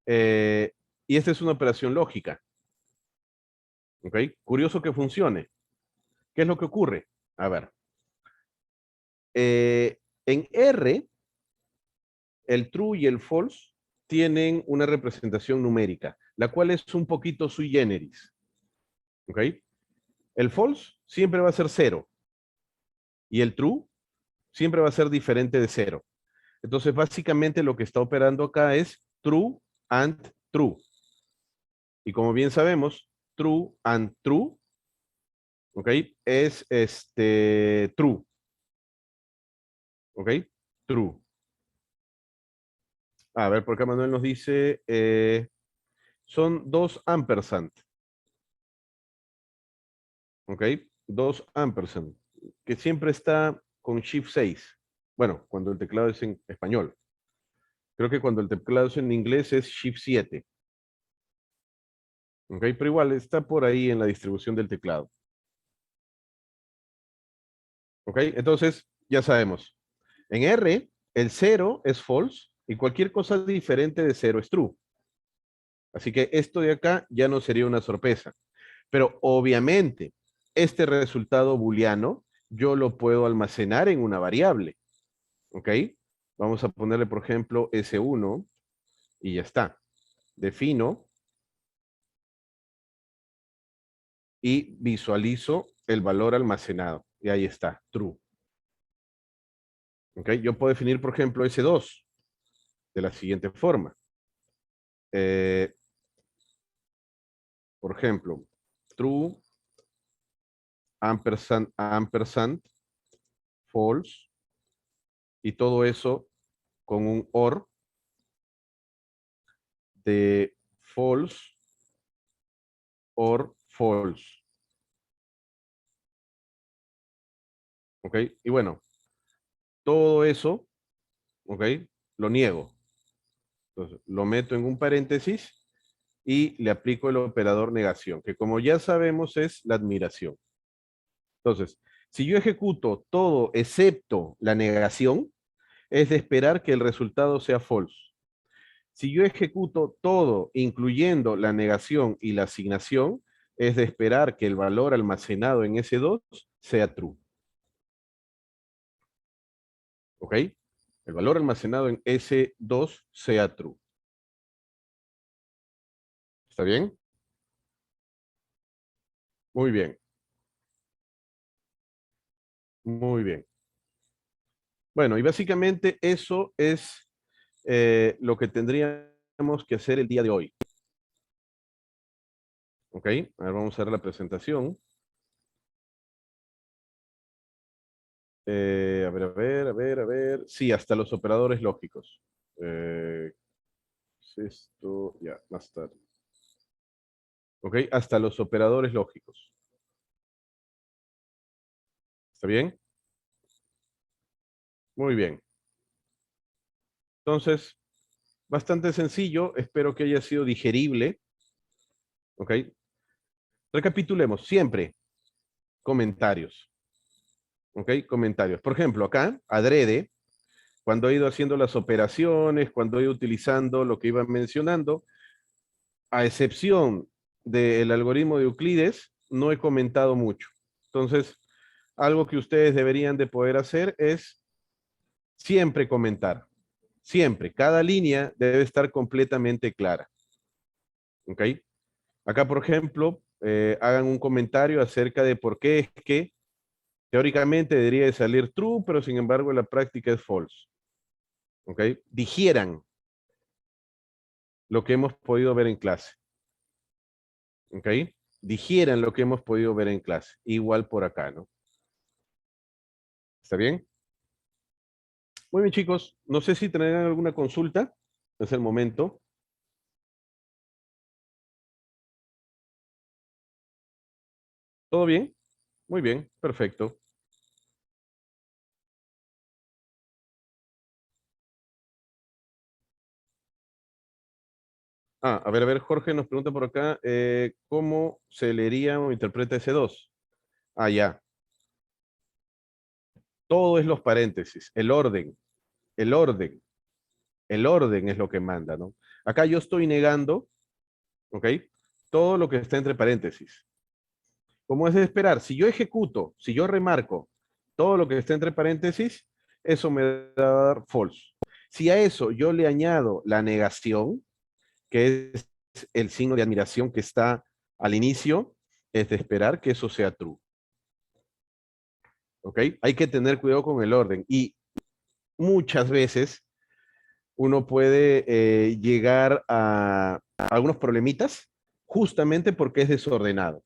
Eh, y esta es una operación lógica. ¿Ok? Curioso que funcione. ¿Qué es lo que ocurre? A ver. En R, el true y el false tienen una representación numérica, la cual es un poquito sui generis. ¿Ok? El false siempre va a ser 0 y el true siempre va a ser diferente de 0. Entonces, básicamente lo que está operando acá es true and true. Y como bien sabemos, true and true, ¿ok? Es true, ¿ok? True. A ver, por acá Manuel nos dice, son 2 ampersand, ¿ok? 2 ampersand, que siempre está con shift 6. Bueno, cuando el teclado es en español. Creo que cuando el teclado es en inglés es Shift 7. ¿Ok? Pero igual está por ahí en la distribución del teclado. ¿Ok? Entonces, ya sabemos. En R, el 0 es false y cualquier cosa diferente de 0 es true. Así que esto de acá ya no sería una sorpresa. Pero obviamente, este resultado booleano yo lo puedo almacenar en una variable. ¿Ok? Vamos a ponerle, por ejemplo, S1 y ya está. Defino y visualizo el valor almacenado. Y ahí está, true. ¿Ok? Yo puedo definir, por ejemplo, S2 de la siguiente forma. Eh, por ejemplo, true, ampersand, ampersand, false, y todo eso con un OR de false or false. ¿Ok? Y bueno, todo eso, ¿ok? Lo niego. Entonces, lo meto en un paréntesis y le aplico el operador negación, que como ya sabemos es la admiración. Entonces, si yo ejecuto todo excepto la negación, es de esperar que el resultado sea false. Si yo ejecuto todo, incluyendo la negación y la asignación, es de esperar que el valor almacenado en S2 sea true. ¿Ok? El valor almacenado en S2 sea true. ¿Está bien? Muy bien, muy bien. Bueno, y básicamente eso es lo que tendríamos que hacer el día de hoy. ¿Ok? A ver, vamos a ver la presentación. A ver, a ver, a ver, a ver. Sí, hasta los operadores lógicos. Esto, ya, más tarde. ¿Ok? Hasta los operadores lógicos. ¿Está bien? Muy bien. Entonces, bastante sencillo. Espero que haya sido digerible. ¿Ok? Recapitulemos. Siempre comentarios. ¿Ok? Comentarios. Por ejemplo, acá, adrede, cuando he ido haciendo las operaciones, cuando he ido utilizando lo que iba mencionando, a excepción del algoritmo de Euclides, no he comentado mucho. Entonces, algo que ustedes deberían de poder hacer es siempre comentar. Siempre. Cada línea debe estar completamente clara. ¿Ok? Acá, por ejemplo, hagan un comentario acerca de por qué es que teóricamente debería de salir true, pero sin embargo en la práctica es false. ¿Ok? Digieran lo que hemos podido ver en clase. ¿Ok? Digieran lo que hemos podido ver en clase. Igual por acá, ¿no? ¿Está bien? Muy bien, chicos. No sé si tendrán alguna consulta. Es el momento. ¿Todo bien? Muy bien, perfecto. A ver, Jorge nos pregunta por acá, ¿cómo se leería o interpreta ese 2? Ya. Todo es los paréntesis, el orden, el orden es lo que manda, ¿no? Acá yo estoy negando, ¿ok? Todo lo que está entre paréntesis. Como es de esperar, si yo ejecuto, si yo remarco todo lo que está entre paréntesis, eso me va a dar false. Si a eso yo le añado la negación, que es el signo de admiración que está al inicio, es de esperar que eso sea true. ¿Ok? Hay que tener cuidado con el orden y muchas veces uno puede llegar a algunos problemitas justamente porque es desordenado.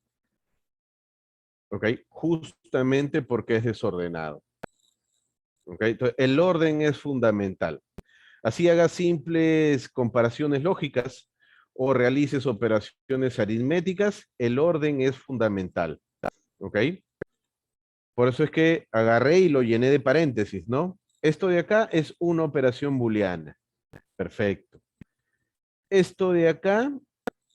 ¿Ok? Justamente porque es desordenado. ¿Ok? Entonces, el orden es fundamental. Así hagas simples comparaciones lógicas o realices operaciones aritméticas, el orden es fundamental. ¿Ok? Por eso es que agarré y lo llené de paréntesis, ¿no? Esto de acá es una operación booleana. Perfecto. Esto de acá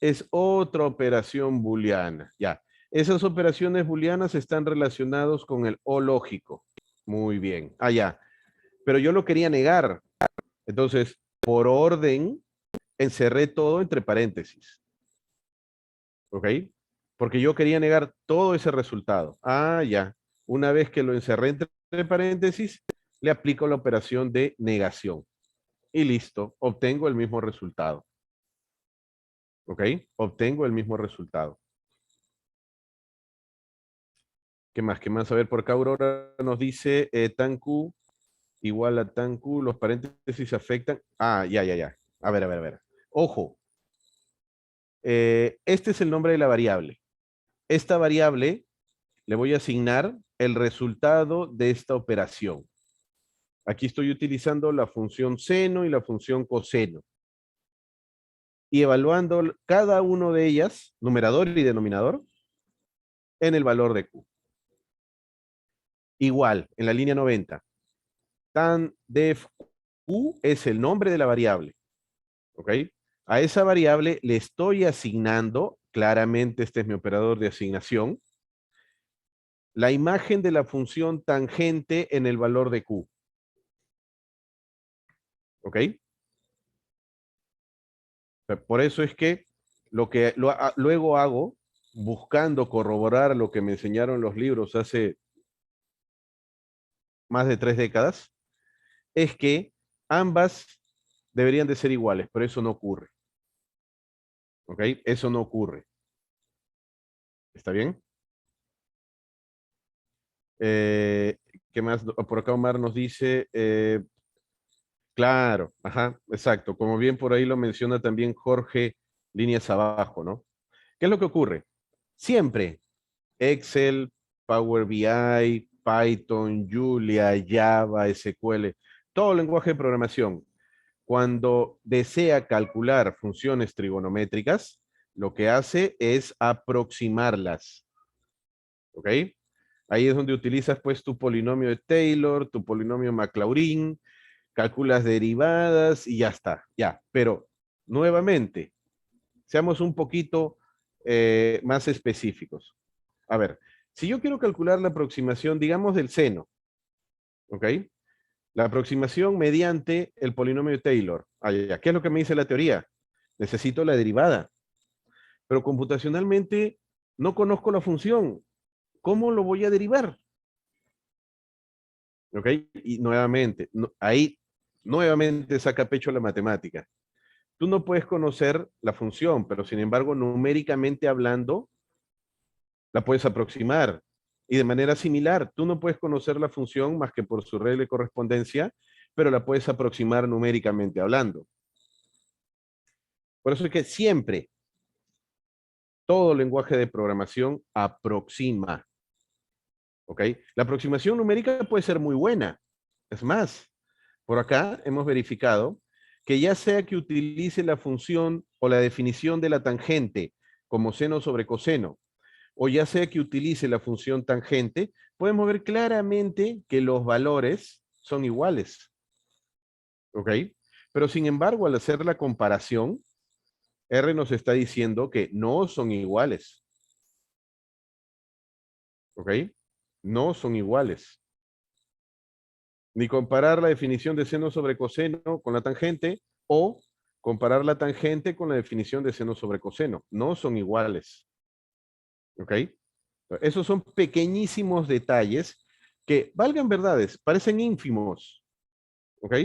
es otra operación booleana. Ya. Esas operaciones booleanas están relacionadas con el o lógico. Muy bien. Ah, ya. Pero yo lo quería negar. Entonces, por orden, encerré todo entre paréntesis. ¿Ok? Porque yo quería negar todo ese resultado. Ah, ya. Una vez que lo encerré entre paréntesis, le aplico la operación de negación. Y listo, obtengo el mismo resultado. ¿Ok? Obtengo el mismo resultado. ¿Qué más? ¿Qué más? A ver, por acá Aurora nos dice tan Q igual a tan Q, los paréntesis afectan. Ah, ya. A ver. Ojo, este es el nombre de la variable. Esta variable le voy a asignar el resultado de esta operación. Aquí estoy utilizando la función seno y la función coseno. Y evaluando cada uno de ellas, numerador y denominador, en el valor de Q. Igual, en la línea 90. Tan def Q es el nombre de la variable. ¿Ok? A esa variable le estoy asignando, claramente este es mi operador de asignación, la imagen de la función tangente en el valor de Q. ¿Ok? Por eso es que lo que luego hago, buscando corroborar lo que me enseñaron los libros hace más de 3 décadas, es que ambas deberían de ser iguales, pero eso no ocurre. ¿Ok? Eso no ocurre. ¿Está bien? Eh, ¿Qué más? Por acá Omar nos dice, claro, ajá, exacto. Como bien por ahí lo menciona también Jorge, líneas abajo, ¿no? ¿Qué es lo que ocurre? Siempre Excel, Power BI, Python, Julia, Java, SQL, todo lenguaje de programación, cuando desea calcular funciones trigonométricas, lo que hace es aproximarlas. ¿Ok? Ahí es donde utilizas pues tu polinomio de Taylor, tu polinomio Maclaurin, calculas derivadas y ya está, ya. Pero nuevamente, seamos un poquito más específicos. A ver, si yo quiero calcular la aproximación, digamos, del seno, ¿ok? La aproximación mediante el polinomio de Taylor. Ah, ya. ¿Qué es lo que me dice la teoría? Necesito la derivada, pero computacionalmente no conozco la función. ¿Cómo lo voy a derivar? ¿Ok? Y nuevamente, ahí nuevamente saca pecho la matemática. Tú no puedes conocer la función, pero sin embargo, numéricamente hablando, la puedes aproximar. Y de manera similar, tú no puedes conocer la función más que por su regla de correspondencia, pero la puedes aproximar numéricamente hablando. Por eso es que siempre todo lenguaje de programación aproxima. ¿Ok? La aproximación numérica puede ser muy buena. Es más, por acá hemos verificado que ya sea que utilice la función o la definición de la tangente como seno sobre coseno, o ya sea que utilice la función tangente, podemos ver claramente que los valores son iguales. ¿Ok? Pero sin embargo, al hacer la comparación, R nos está diciendo que no son iguales. ¿Ok? No son iguales. Ni comparar la definición de seno sobre coseno con la tangente o comparar la tangente con la definición de seno sobre coseno. No son iguales. ¿Ok? Esos son pequeñísimos detalles que, valgan verdades, parecen ínfimos. ¿Ok?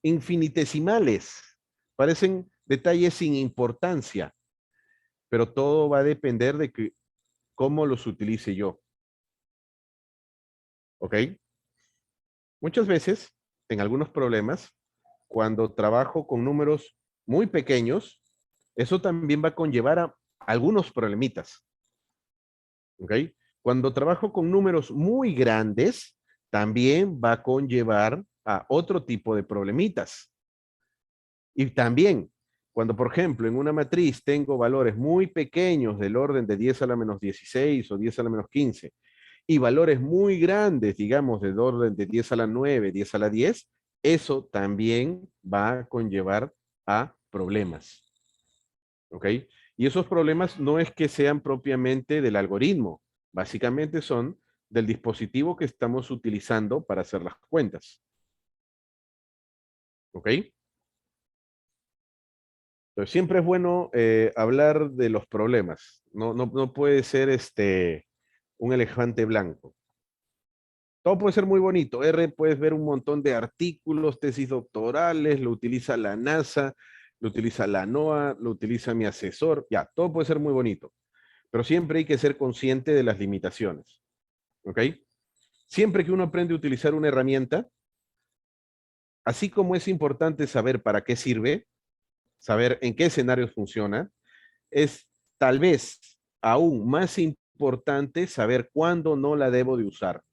Infinitesimales. Parecen detalles sin importancia, pero todo va a depender de que, cómo los utilice yo. ¿Ok? Muchas veces, en algunos problemas, cuando trabajo con números muy pequeños, eso también va a conllevar a algunos problemitas. ¿Ok? Cuando trabajo con números muy grandes, también va a conllevar a otro tipo de problemitas. Y también, cuando por ejemplo en una matriz tengo valores muy pequeños del orden de 10 a la menos 16 o 10 a la menos 15 y valores muy grandes, digamos, del orden de 10 a la 9, 10 a la 10, eso también va a conllevar a problemas. ¿Ok? Y esos problemas no es que sean propiamente del algoritmo, básicamente son del dispositivo que estamos utilizando para hacer las cuentas. ¿Ok? Entonces, siempre es bueno hablar de los problemas. No puede ser un elefante blanco. Todo puede ser muy bonito. R, puedes ver un montón de artículos, tesis doctorales, lo utiliza la NASA, lo utiliza la NOAA, lo utiliza mi asesor. Ya, todo puede ser muy bonito. Pero siempre hay que ser consciente de las limitaciones. ¿Ok? Siempre que uno aprende a utilizar una herramienta, así como es importante saber para qué sirve, saber en qué escenarios funciona, es tal vez aún más importante saber cuándo no la debo de usar,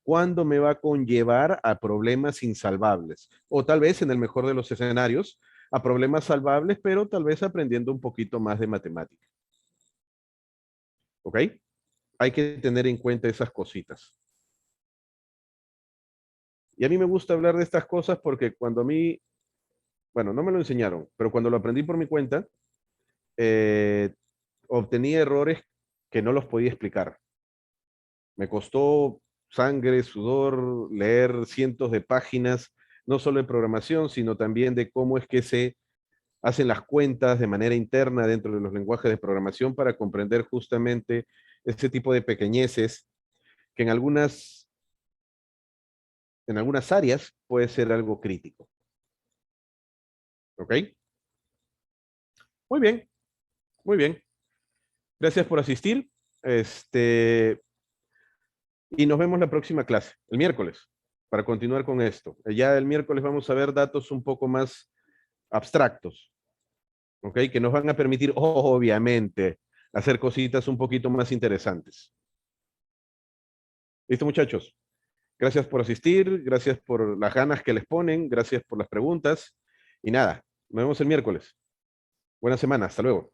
cuándo me va a conllevar a problemas insalvables, o tal vez en el mejor de los escenarios, a problemas salvables, pero tal vez aprendiendo un poquito más de matemática. ¿Ok? Hay que tener en cuenta esas cositas. Y a mí me gusta hablar de estas cosas porque cuando a mí, bueno, no me lo enseñaron, pero cuando lo aprendí por mi cuenta, eh, obtenía errores que no los podía explicar. Me costó sangre, sudor, leer cientos de páginas, no solo de programación, sino también de cómo es que se hacen las cuentas de manera interna dentro de los lenguajes de programación para comprender justamente ese tipo de pequeñeces que en algunas áreas puede ser algo crítico. ¿Ok? Muy bien, muy bien. Gracias por asistir. Y nos vemos la próxima clase, el miércoles, para continuar con esto. Ya el miércoles vamos a ver datos un poco más abstractos, ¿ok? Que nos van a permitir, obviamente, hacer cositas un poquito más interesantes. ¿Listo, muchachos? Gracias por asistir, gracias por las ganas que les ponen, gracias por las preguntas. Y nada, nos vemos el miércoles. Buena semana, hasta luego.